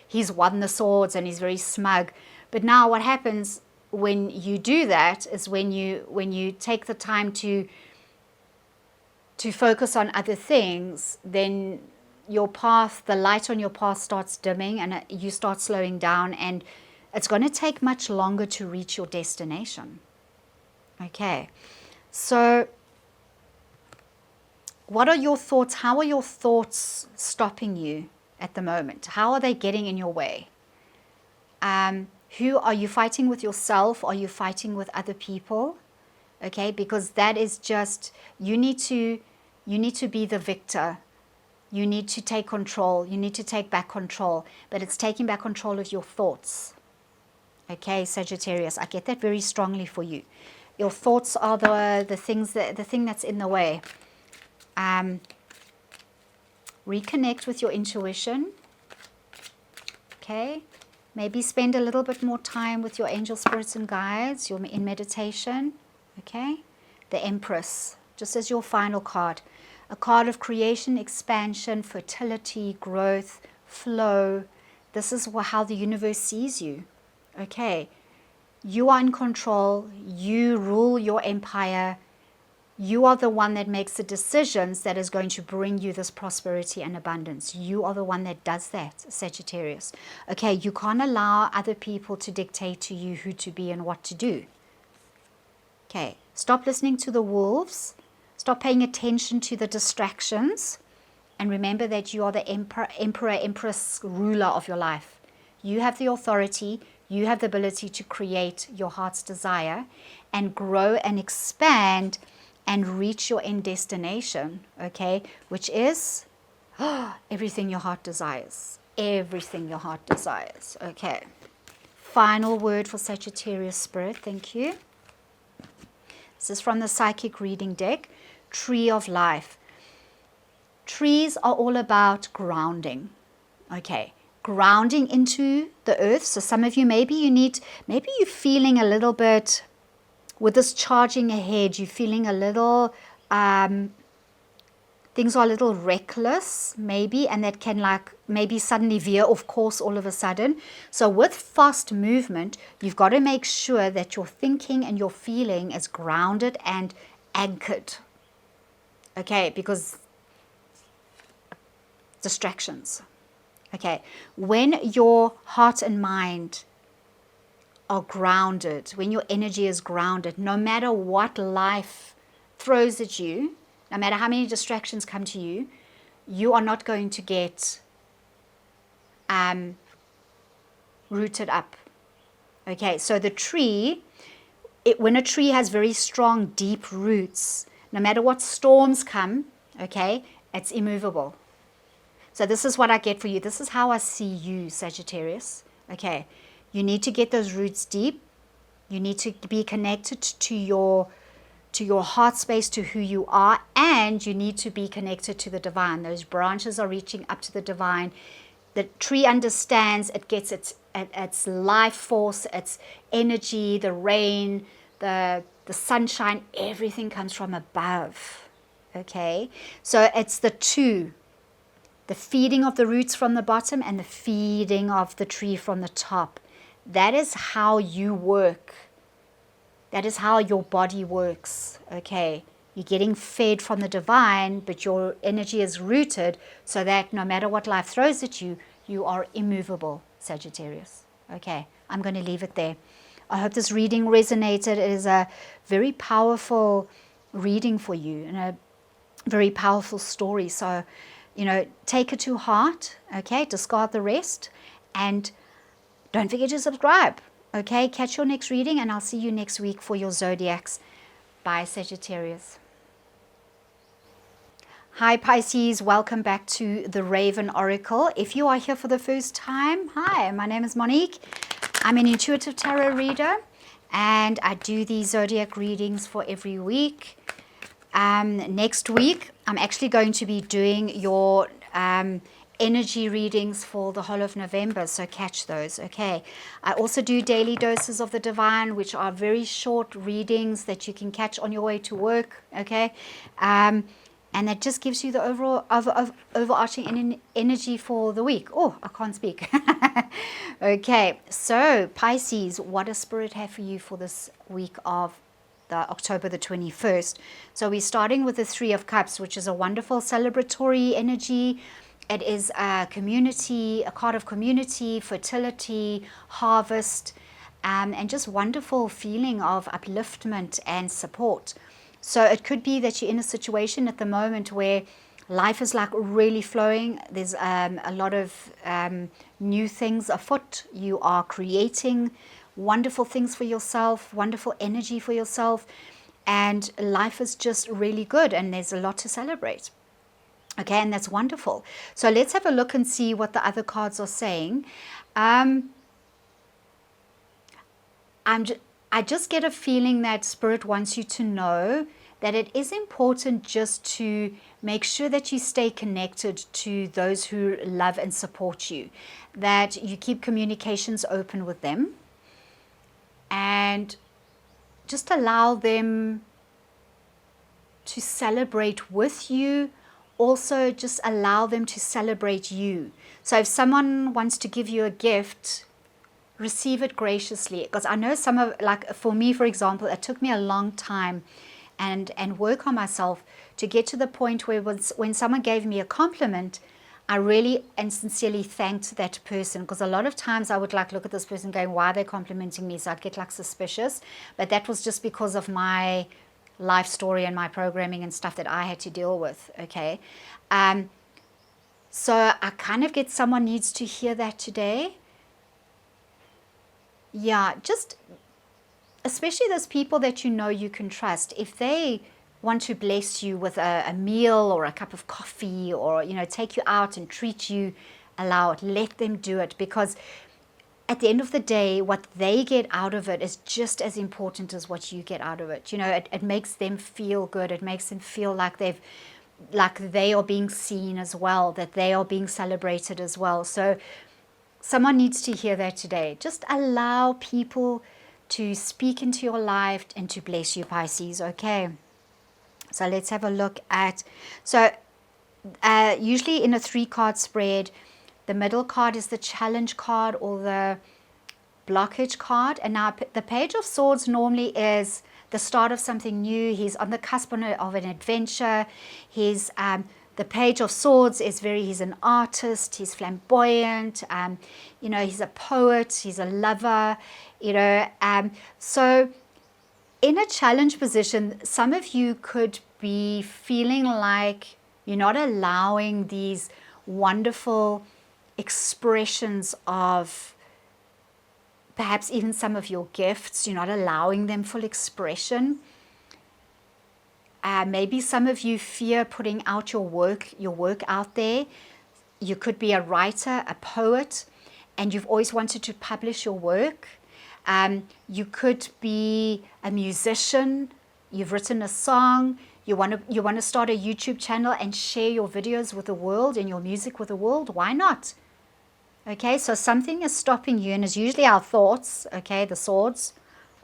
he's won the swords and he's very smug. But now what happens when you do that is when you take the time to focus on other things, then your path, the light on your path starts dimming and you start slowing down, and it's going to take much longer to reach your destination. Okay, so what are your thoughts? How are your thoughts stopping you at the moment? How are they getting in your way? Who are you fighting with? Yourself? Are you fighting with other people? Okay, because that is just, you need to be the victor. You need to take control. You need to take back control. But it's taking back control of your thoughts. Okay, Sagittarius, I get that very strongly for you. Your thoughts are the thing that's in the way. Reconnect with your intuition. Okay, maybe spend a little bit more time with your angel spirits and guides. You're in meditation. Okay, the Empress, just as your final card, a card of creation, expansion, fertility, growth, flow. This is how the universe sees you. Okay, you are in control. You rule your empire. You are the one that makes the decisions that is going to bring you this prosperity and abundance. You are the one that does that, Sagittarius. Okay, you can't allow other people to dictate to you who to be and what to do. Okay, stop listening to the wolves. Stop paying attention to the distractions. And remember that you are the emperor, empress, ruler of your life. You have the authority. You have the ability to create your heart's desire and grow and expand and reach your end destination, okay, which is everything your heart desires. Everything your heart desires, okay. Final word for Sagittarius spirit, thank you. This is from the Psychic Reading deck, Tree of Life. Trees are all about grounding, okay, grounding into the earth. So some of you, maybe you're feeling a little bit, with this charging ahead, you're feeling a little, things are a little reckless, maybe, and that can maybe suddenly veer off course all of a sudden. So with fast movement, you've got to make sure that your thinking and your feeling is grounded and anchored. Okay, because distractions. Okay, when your heart and mind are grounded, when your energy is grounded, no matter what life throws at you, no matter how many distractions come to you, you are not going to get rooted up. Okay, so the tree, when a tree has very strong, deep roots, no matter what storms come, okay, it's immovable. So this is what I get for you. This is how I see you, Sagittarius. Okay, you need to get those roots deep. You need to be connected to your heart space, to who you are, and you need to be connected to the divine. Those branches are reaching up to the divine. The tree understands, it gets its life force, its energy, the rain, the sunshine, everything comes from above. Okay, so it's the two. The feeding of the roots from the bottom and the feeding of the tree from the top. That is how you work. That is how your body works. Okay, you're getting fed from the divine, but your energy is rooted so that no matter what life throws at you, you are immovable, Sagittarius. Okay, I'm going to leave it there. I hope this reading resonated. It is a very powerful reading for you and a very powerful story. So, take it to heart, okay? Discard the rest. And don't forget to subscribe, okay? Catch your next reading, and I'll see you next week for your zodiacs. Bye, Sagittarius. Hi, Pisces. Welcome back to the Raven Oracle. If you are here for the first time, hi, my name is Monique. I'm an intuitive tarot reader, and I do these zodiac readings for every week. Next week, I'm actually going to be doing your energy readings for the whole of November, so catch those, okay? I also do daily doses of the divine, which are very short readings that you can catch on your way to work, okay? And that just gives you the overall overarching energy for the week. Oh, I can't speak. Okay, so Pisces, what does Spirit have for you for this week of October the 21st. So we're starting with the Three of Cups, which is a wonderful celebratory energy. It is a community, a card of community, fertility, harvest, and just wonderful feeling of upliftment and support. So it could be that you're in a situation at the moment where life is like really flowing. There's a lot of new things afoot. You are creating wonderful things for yourself, wonderful energy for yourself, and life is just really good, and there's a lot to celebrate. Okay, and that's wonderful. So let's have a look and see what the other cards are saying. I just get a feeling that Spirit wants you to know that it is important just to make sure that you stay connected to those who love and support you, that you keep communications open with them, and just allow them to celebrate with you. Also, just allow them to celebrate you. So if someone wants to give you a gift, receive it graciously. Because I know some of, like for me, for example, it took me a long time and work on myself to get to the point where when someone gave me a compliment, I really and sincerely thanked that person, because a lot of times I would like look at this person going, why are they complimenting me? So I'd get like suspicious, but that was just because of my life story and my programming and stuff that I had to deal with. Okay. So I kind of get someone needs to hear that today. Yeah, just especially those people that you know you can trust. If they want to bless you with a meal or a cup of coffee, or, you know, take you out and treat you, allow it, let them do it, because at the end of the day, what they get out of it is just as important as what you get out of it. You know, it makes them feel good. It makes them feel like they are being seen as well, that they are being celebrated as well. So someone needs to hear that today. Just allow people to speak into your life and to bless you, Pisces. Okay. So let's have a look at, usually in a 3-card spread, the middle card is the challenge card or the blockage card. And now the Page of Swords normally is the start of something new. He's on the cusp of an adventure. The Page of Swords is he's an artist, he's flamboyant, you know, he's a poet, he's a lover, you know. So in a challenge position, some of you could be feeling like you're not allowing these wonderful expressions of perhaps even some of your gifts. You're not allowing them full expression. Maybe some of you fear putting out your work out there. You could be a writer, a poet, and you've always wanted to publish your work. You could be a musician. You've written a song. You want to start a YouTube channel and share your videos with the world and your music with the world. Why not? Okay, so something is stopping you, and it's usually our thoughts. Okay, the swords.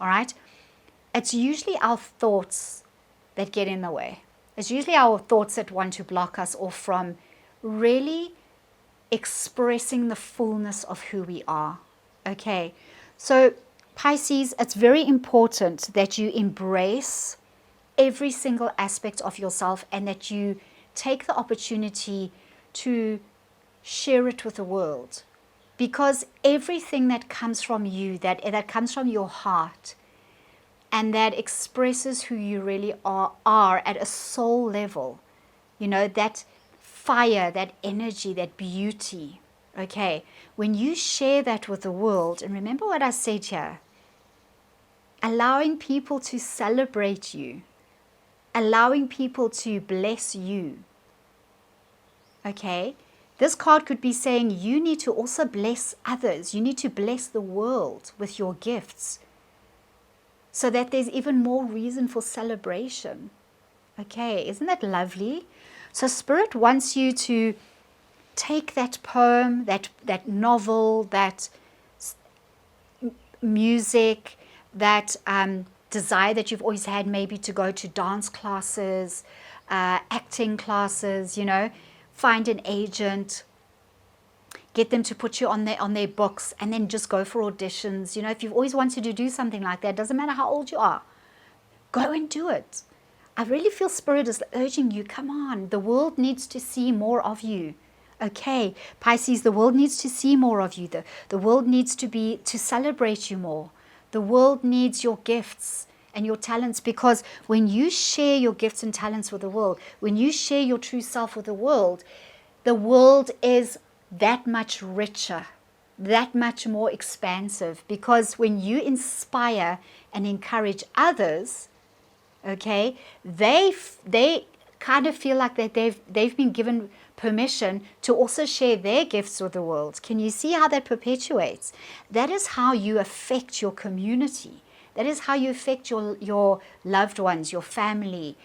All right, it's usually our thoughts that get in the way. It's usually our thoughts that want to block us off from really expressing the fullness of who we are. Okay, so Pisces, it's very important that you embrace every single aspect of yourself and that you take the opportunity to share it with the world, because everything that comes from you, that comes from your heart, and that expresses who you really are at a soul level, you know, that fire, that energy, that beauty. Okay, when you share that with the world, and remember what I said here, allowing people to celebrate you, allowing people to bless you. Okay, this card could be saying you need to also bless others. You need to bless the world with your gifts, so that there's even more reason for celebration. Okay, isn't that lovely? So Spirit wants you to take that poem, that novel, that music, that desire that you've always had, maybe to go to dance classes, acting classes, you know, find an agent, get them to put you on their books, and then just go for auditions. You know, if you've always wanted to do something like that, doesn't matter how old you are, go and do it. I really feel Spirit is urging you, come on, the world needs to see more of you. Okay, Pisces, the world needs to see more of you. The world needs to celebrate you more. The world needs your gifts and your talents, because when you share your gifts and talents with the world, when you share your true self with the world is that much richer, that much more expansive, because when you inspire and encourage others, okay, they kind of feel like that they've been given permission to also share their gifts with the world. Can you see how that perpetuates? That is how you affect your community. That is how you affect your loved ones, your family,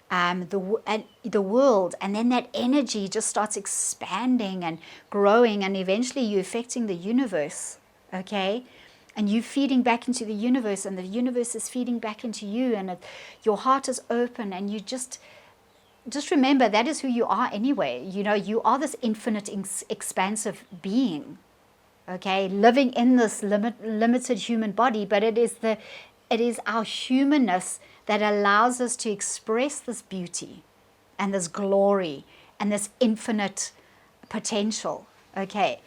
the world. And then that energy just starts expanding and growing, and eventually you're affecting the universe, okay? And you feeding back into the universe, and the universe is feeding back into you, and your heart is open, and you just remember that is who you are anyway. You know, you are this infinite, expansive being, okay, living in this limited human body, but it is our humanness that allows us to express this beauty and this glory and this infinite potential, okay,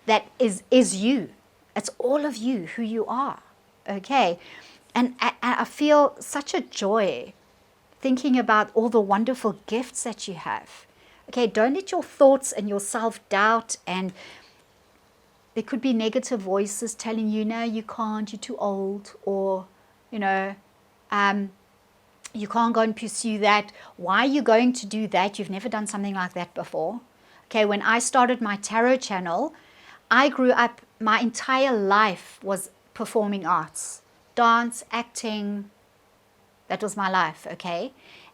that is you. It's all of you, who you are, okay? And I feel such a joy thinking about all the wonderful gifts that you have. Okay, don't let your thoughts and your self-doubt, and there could be negative voices telling you, no, you can't, you're too old, or, you know, you can't go and pursue that. Why are you going to do that? You've never done something like that before. Okay, when I started my tarot channel, I grew up, my entire life was performing arts, dance, acting. That was my life, okay?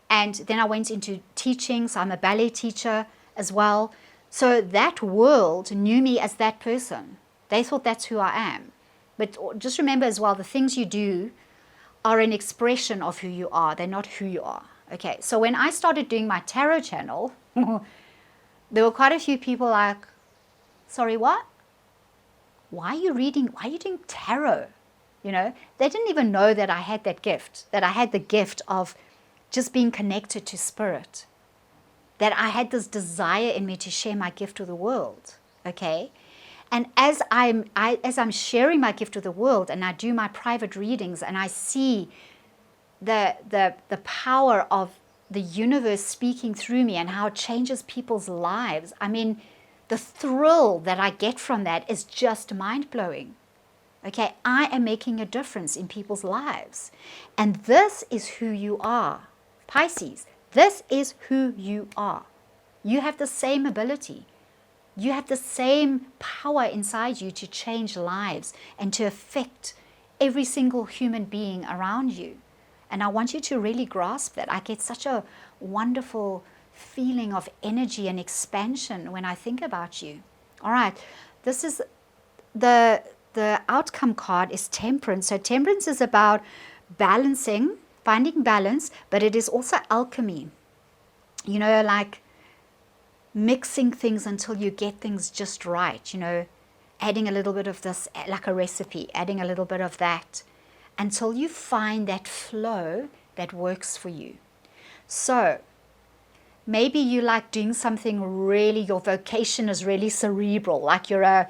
And then I went into teaching, so I'm a ballet teacher as well. So that world knew me as that person. They thought that's who I am. But just remember as well, the things you do are an expression of who you are. They're not who you are, okay? So when I started doing my tarot channel, there were quite a few people like, sorry, what? Why are you doing tarot? You know, they didn't even know that I had that gift, that I had the gift of just being connected to spirit, that I had this desire in me to share my gift with the world, okay? And as I'm sharing my gift with the world, and I do my private readings, and I see the power of the universe speaking through me and how it changes people's lives, I mean, the thrill that I get from that is just mind-blowing. Okay, I am making a difference in people's lives. And this is who you are. Pisces, this is who you are. You have the same ability. You have the same power inside you to change lives and to affect every single human being around you. And I want you to really grasp that. I get such a wonderful feeling of energy and expansion when I think about you. All right, this is the outcome card is Temperance. So Temperance is about balancing, finding balance, but it is also alchemy. You know, like mixing things until you get things just right, you know, adding a little bit of this, like a recipe, adding a little bit of that, until you find that flow that works for you. So maybe you like doing something really, your vocation is really cerebral, like you're a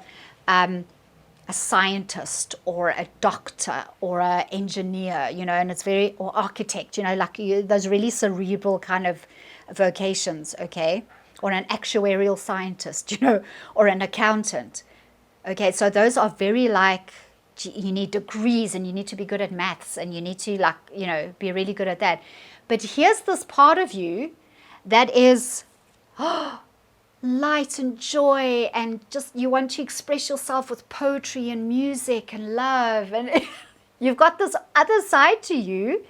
scientist or a doctor or an engineer, you know, and it's very, or architect, you know, like those really cerebral kind of vocations, okay? Or an actuarial scientist, you know, or an accountant. Okay, so those are very like, you need degrees and you need to be good at maths and you need to, like, you know, be really good at that. But here's this part of you that is light and joy, and just you want to express yourself with poetry and music and love, and you've got this other side to you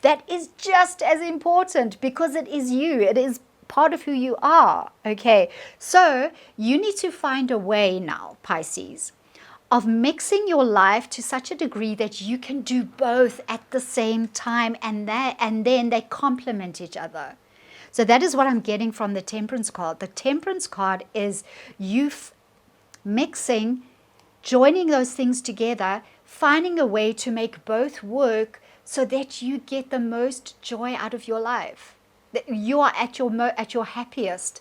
that is just as important because it is you. It is part of who you are, okay? So you need to find a way now, Pisces, of mixing your life to such a degree that you can do both at the same time, and then they complement each other. So that is what I'm getting from the Temperance card. The Temperance card is you mixing, joining those things together, finding a way to make both work so that you get the most joy out of your life. That you are at your happiest,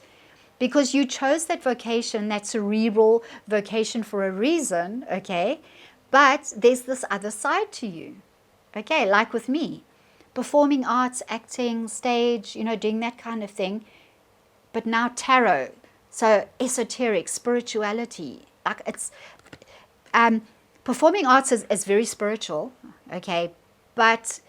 because you chose that vocation, that cerebral vocation, for a reason, okay? But there's this other side to you, okay? Like with me, performing arts, acting, stage, you know, doing that kind of thing. But now tarot, so esoteric, spirituality, like it's, performing arts is very spiritual, okay? But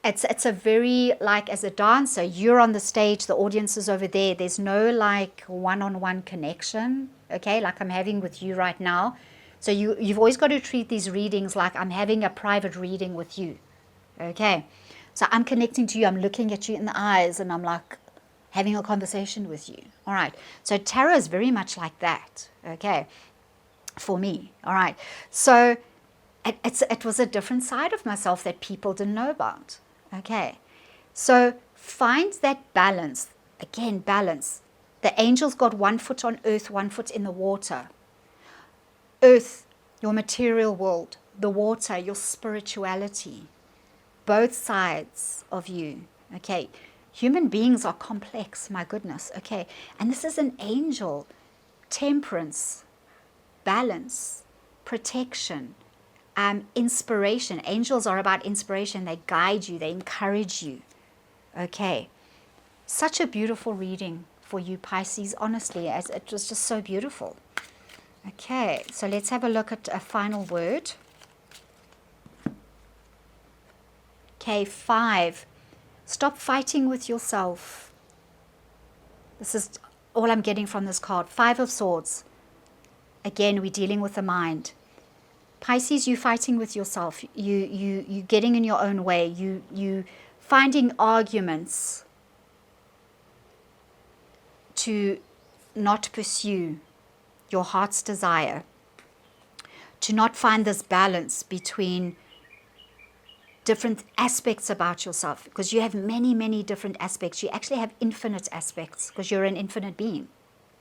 it's a very, like, as a dancer, you're on the stage, the audience is over there. There's no like one-on-one connection, okay, like I'm having with you right now. So you've always got to treat these readings like I'm having a private reading with you, okay? So I'm connecting to you, I'm looking at you in the eyes, and I'm like having a conversation with you. All right, so tarot is very much like that, okay, for me. All right, so it was a different side of myself that people didn't know about. Okay, so find that balance. Again, balance. The angels got 1 foot on earth, 1 foot in the water. Earth, your material world. The water, your spirituality. Both sides of you. Okay, human beings are complex, my goodness. Okay, and this is an angel. Temperance, balance, protection, inspiration. Angels are about inspiration. They guide you, they encourage you. Okay, such a beautiful reading for you, Pisces, honestly, as it was just so beautiful. Okay, so let's have a look at a final word. Okay, 5. Stop fighting with yourself. This is all I'm getting from this card. 5 of Swords. Again, we're dealing with the mind. Pisces, you fighting with yourself. You getting in your own way. You finding arguments to not pursue your heart's desire. To not find this balance between different aspects about yourself, because you have many, many different aspects. You actually have infinite aspects because you're an infinite being.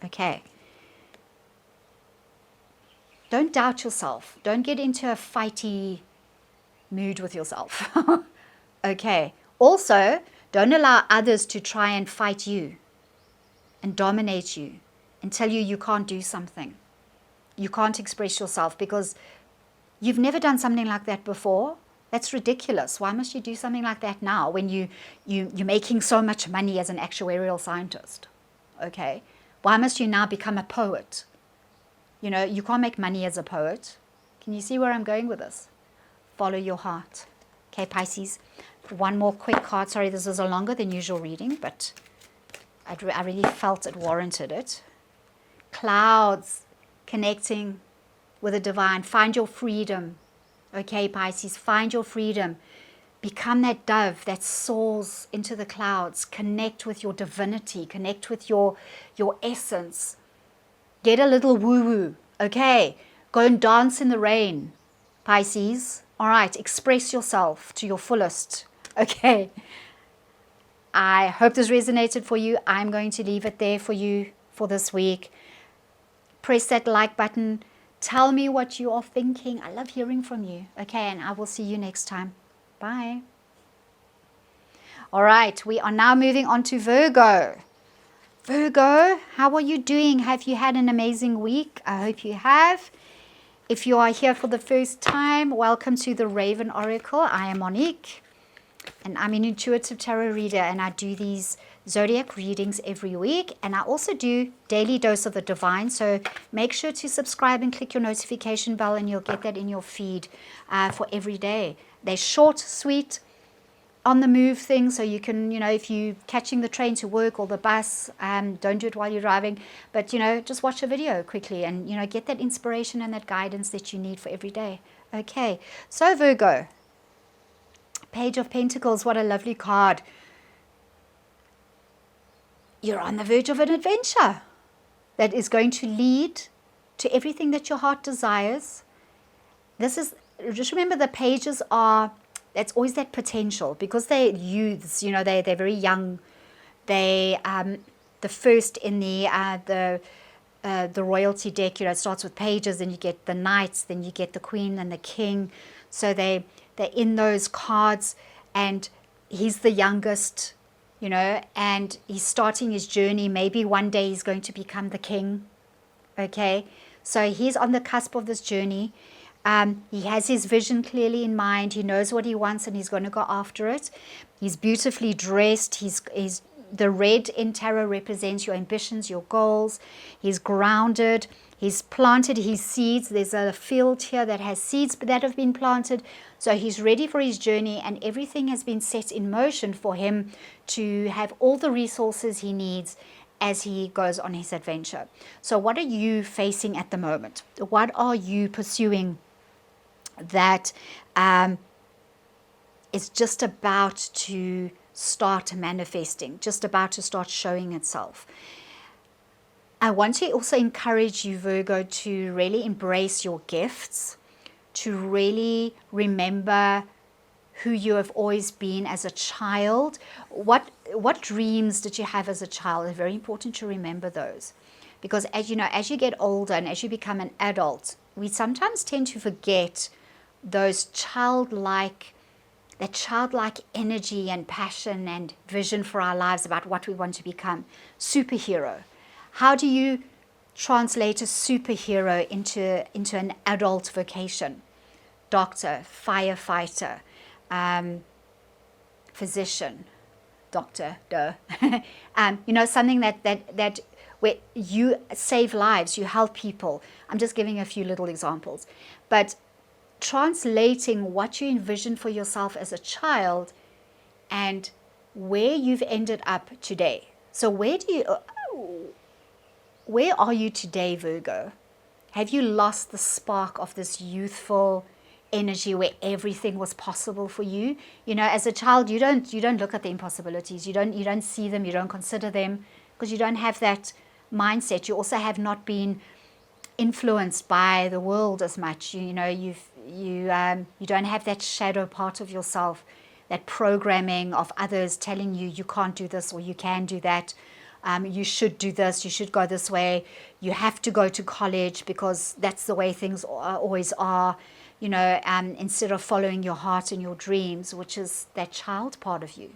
Okay. Don't doubt yourself. Don't get into a fighty mood with yourself. Okay. Also, don't allow others to try and fight you and dominate you and tell you can't do something. You can't express yourself because you've never done something like that before. That's ridiculous. Why must you do something like that now when you're making so much money as an actuarial scientist? Okay. Why must you now become a poet? You know, you can't make money as a poet. Can you see where I'm going with this? Follow your heart. Okay, Pisces. One more quick card. Sorry, this was a longer than usual reading, but I really felt it warranted it. Clouds, connecting with the divine. Find your freedom. Okay, Pisces, find your freedom. Become that dove that soars into the clouds. Connect with your divinity. Connect with your essence. Get a little woo-woo, okay? Go and dance in the rain, Pisces. All right, express yourself to your fullest, okay? I hope this resonated for you. I'm going to leave it there for you for this week. Press that like button. Tell me what you are thinking. I love hearing from you, okay? And I will see you next time. Bye. All right, we are now moving on to Virgo. Virgo, how are you doing? Have you had an amazing week? I hope you have. If you are here for the first time, welcome to the Raven Oracle. I am Monique, and I'm an intuitive tarot reader, and I do these zodiac readings every week, and I also do daily dose of the divine. So make sure to subscribe and click your notification bell, and you'll get that in your feed for every day. They're short, sweet, on the move thing, so you can, you know, if you're catching the train to work or the bus, don't do it while you're driving, but, you know, just watch a video quickly and, you know, get that inspiration and that guidance that you need for every day. Okay, so Virgo, Page of Pentacles, what a lovely card. You're on the verge of an adventure that is going to lead to everything that your heart desires. This is, just remember, the pages are, that's always that potential, because they're youths, you know, they're very young. They the first in the royalty deck, you know, it starts with pages, and you get the knights, then you get the queen and the king. So they're in those cards, and he's the youngest, you know, and he's starting his journey. Maybe one day he's going to become the king. Okay, so he's on the cusp of this journey. He has his vision clearly in mind. He knows what he wants, and he's going to go after it. He's beautifully dressed. He's the red in tarot represents your ambitions, your goals. He's grounded. He's planted his seeds. There's a field here that has seeds that have been planted. So he's ready for his journey, and everything has been set in motion for him to have all the resources he needs as he goes on his adventure. So what are you facing at the moment? What are you pursuing that is just about to start manifesting, just about to start showing itself? I want to also encourage you, Virgo, to really embrace your gifts, to really remember who you have always been as a child. What dreams did you have as a child? It's very important to remember those, because as you know, as you get older and as you become an adult, we sometimes tend to forget those childlike energy and passion and vision for our lives about what we want to become. Superhero. How do you translate a superhero into an adult vocation? Doctor, firefighter, physician, doctor, duh. Something that where you save lives, you help people. I'm just giving a few little examples. But translating what you envisioned for yourself as a child and where you've ended up today. So where are you today, Virgo? Have you lost the spark of this youthful energy where everything was possible for you? As a child, you don't look at the impossibilities. You don't see them. You don't consider them, because you don't have that mindset. You also have not been influenced by the world as much. You don't have that shadow part of yourself, that programming of others telling you can't do this or you can do that. You should do this, you should go this way, you have to go to college because that's the way things always are, instead of following your heart and your dreams, which is that child part of you.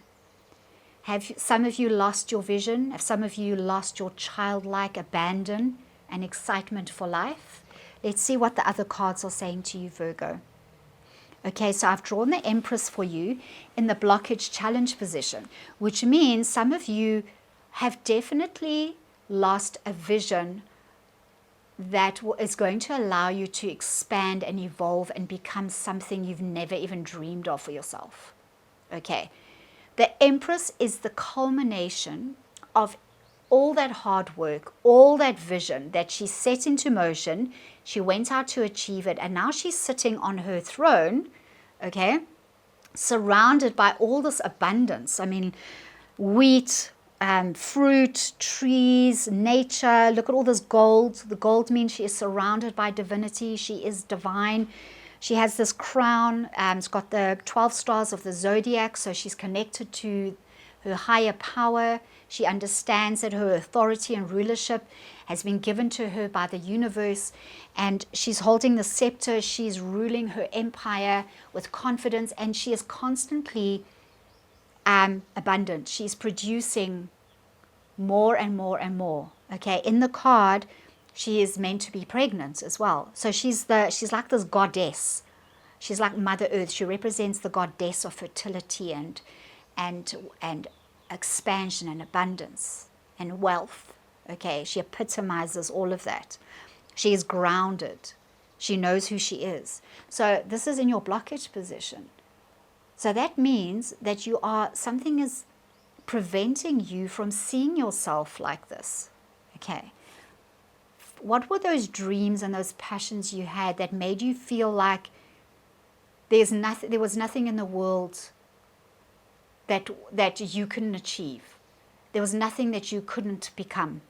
Have some of you lost your vision? Have some of you lost your childlike abandon and excitement for life? Let's see what the other cards are saying to you, Virgo. Okay, so I've drawn the Empress for you in the blockage challenge position, which means some of you have definitely lost a vision that is going to allow you to expand and evolve and become something you've never even dreamed of for yourself. Okay, the Empress is the culmination of all that hard work, all that vision that she set into motion. She went out to achieve it, and now she's sitting on her throne, okay, surrounded by all this abundance. I mean, wheat, fruit, trees, nature. Look at all this gold. The gold means she is surrounded by divinity. She is divine. She has this crown. It's got the 12 stars of the zodiac, so she's connected to her higher power. She understands that her authority and rulership has been given to her by the universe, and she's holding the scepter. She's ruling her empire with confidence, and she is constantly abundant. She's producing more and more and more. Okay, in the card, she is meant to be pregnant as well. So she's like this goddess. She's like Mother Earth. She represents the goddess of fertility and expansion and abundance and wealth. Okay, she epitomizes all of that. She is grounded. She knows who she is. So this is in your blockage position. So that means that something is preventing you from seeing yourself like this. Okay. What were those dreams and those passions you had that made you feel like there was nothing in the world that you couldn't achieve? There was nothing that you couldn't become.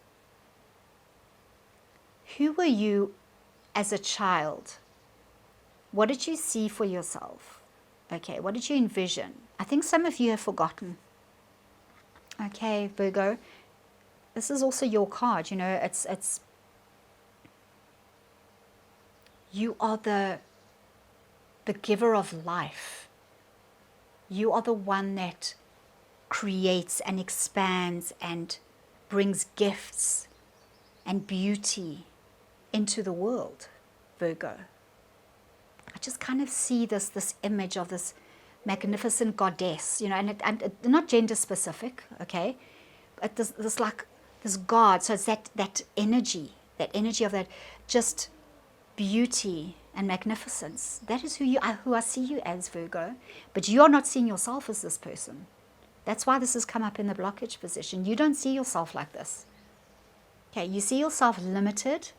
Who were you as a child? What did you see for yourself? Okay, what did you envision? I think some of you have forgotten. Okay, Virgo, this is also your card. It's you are the giver of life. You are the one that creates and expands and brings gifts and beauty into the world, Virgo. I just kind of see this image of this magnificent goddess, and not gender specific, okay? this God. So it's that energy of that just beauty and magnificence. That is who I see you as, Virgo. But you are not seeing yourself as this person. That's why this has come up in the blockage position. You don't see yourself like this. Okay, you see yourself limited.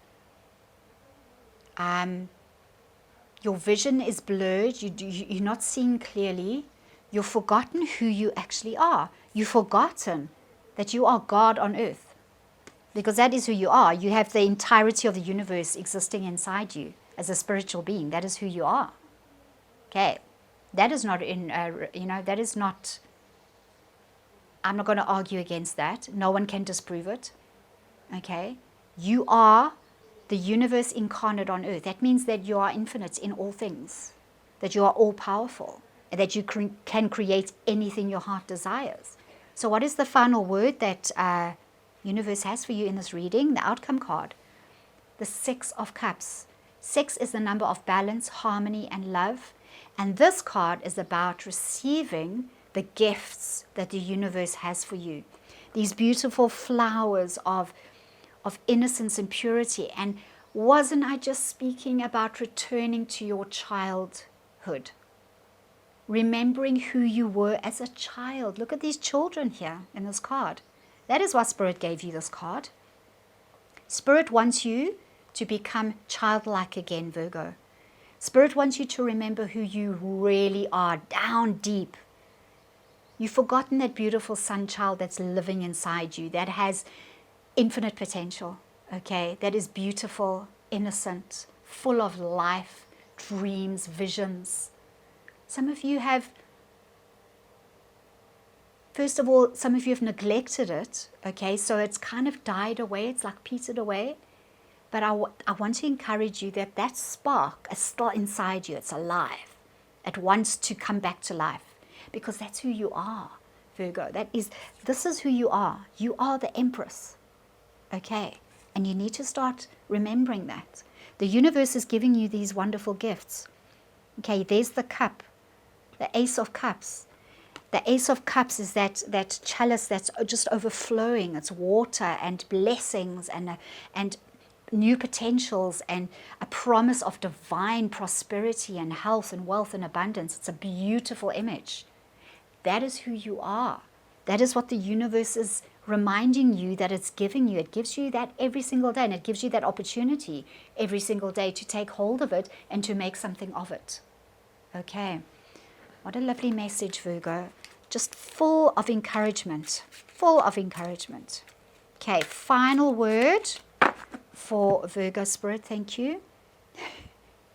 Your vision is blurred. You're not seeing clearly. You've forgotten who you actually are. You've forgotten that you are God on earth. Because that is who you are. You have the entirety of the universe existing inside you as a spiritual being. That is who you are. Okay. That is not that is not, I'm not going to argue against that. No one can disprove it. Okay. You are the universe incarnate on earth. That means that you are infinite in all things. That you are all powerful. And that you can create anything your heart desires. So what is the final word that universe has for you in this reading? The outcome card. The 6 of Cups. 6 is the number of balance, harmony, and love. And this card is about receiving the gifts that the universe has for you. These beautiful flowers of innocence and purity. And wasn't I just speaking about returning to your childhood? Remembering who you were as a child. Look at these children here in this card. That is why Spirit gave you this card. Spirit wants you to become childlike again, Virgo. Spirit wants you to remember who you really are, down deep. You've forgotten that beautiful sun child that's living inside you, that has infinite potential, okay? That is beautiful, innocent, full of life, dreams, visions. Some of you have, first of all, some of you have neglected it, okay? So it's kind of died away. It's like petered away. But I want to encourage you that spark is still inside you. It's alive. It wants to come back to life because that's who you are, Virgo. This is who you are. You are the Empress, okay? And you need to start remembering that. The universe is giving you these wonderful gifts. Okay, there's the cup. The Ace of Cups. The Ace of Cups is that chalice that's just overflowing. It's water and blessings and new potentials and a promise of divine prosperity and health and wealth and abundance. It's a beautiful image. That is who you are. That is what the universe is reminding you that it's giving you. It gives you that every single day, and it gives you that opportunity every single day to take hold of it and to make something of it. Okay. What a lovely message, Virgo. Just full of encouragement. Full of encouragement. Okay, final word for Virgo Spirit. Thank you.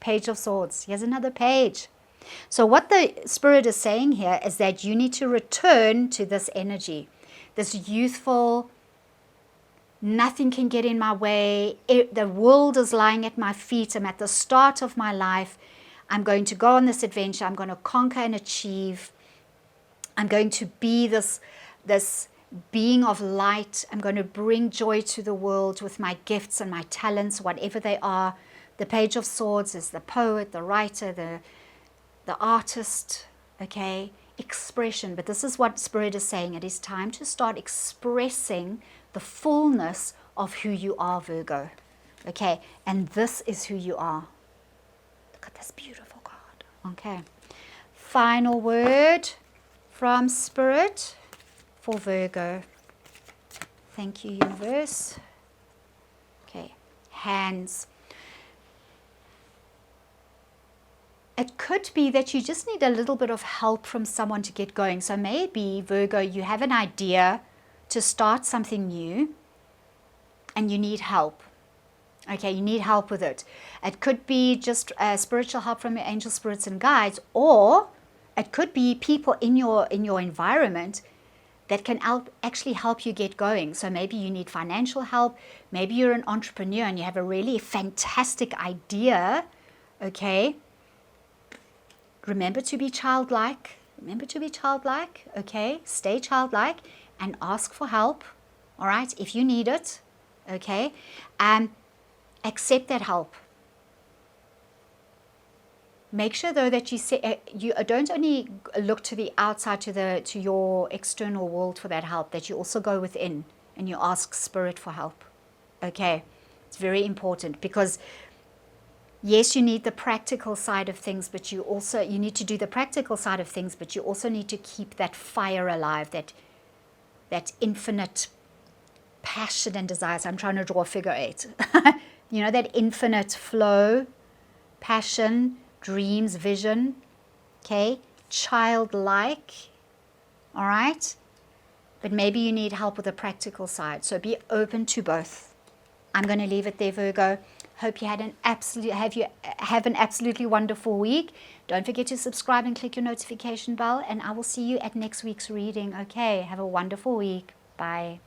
Page of Swords. Here's another page. So what the Spirit is saying here is that you need to return to this energy. This youthful, nothing can get in my way. The world is lying at my feet. I'm at the start of my life. I'm going to go on this adventure. I'm going to conquer and achieve. I'm going to be this being of light. I'm going to bring joy to the world with my gifts and my talents, whatever they are. The Page of Swords is the poet, the writer, the artist, okay? Expression. But this is what Spirit is saying. It is time to start expressing the fullness of who you are, Virgo. Okay? And this is who you are. Look at this beautiful card. Okay. Final word from Spirit for Virgo. Thank you, universe. Okay. Hands. It could be that you just need a little bit of help from someone to get going. So maybe, Virgo, you have an idea to start something new and you need help. Okay, you need help with it. It could be just spiritual help from your angel spirits and guides, or it could be people in your environment that can actually help you get going. So maybe you need financial help. Maybe you're an entrepreneur and you have a really fantastic idea, okay? Remember to be childlike. Remember to be childlike, okay? Stay childlike and ask for help, all right, if you need it, okay? Accept that help. Make sure though that you don't only look to the outside, to your external world for that help, that you also go within and you ask spirit for help. Okay, it's very important, because yes, you need the practical side of things, but you need to do the practical side of things, but you also need to keep that fire alive, that infinite passion and desire. So I'm trying to draw a figure 8. You know, that infinite flow, passion, dreams, vision, okay, childlike, all right? But maybe you need help with the practical side. So be open to both. I'm going to leave it there, Virgo. Hope you have an absolutely wonderful week. Don't forget to subscribe and click your notification bell, and I will see you at next week's reading. Okay, have a wonderful week. Bye.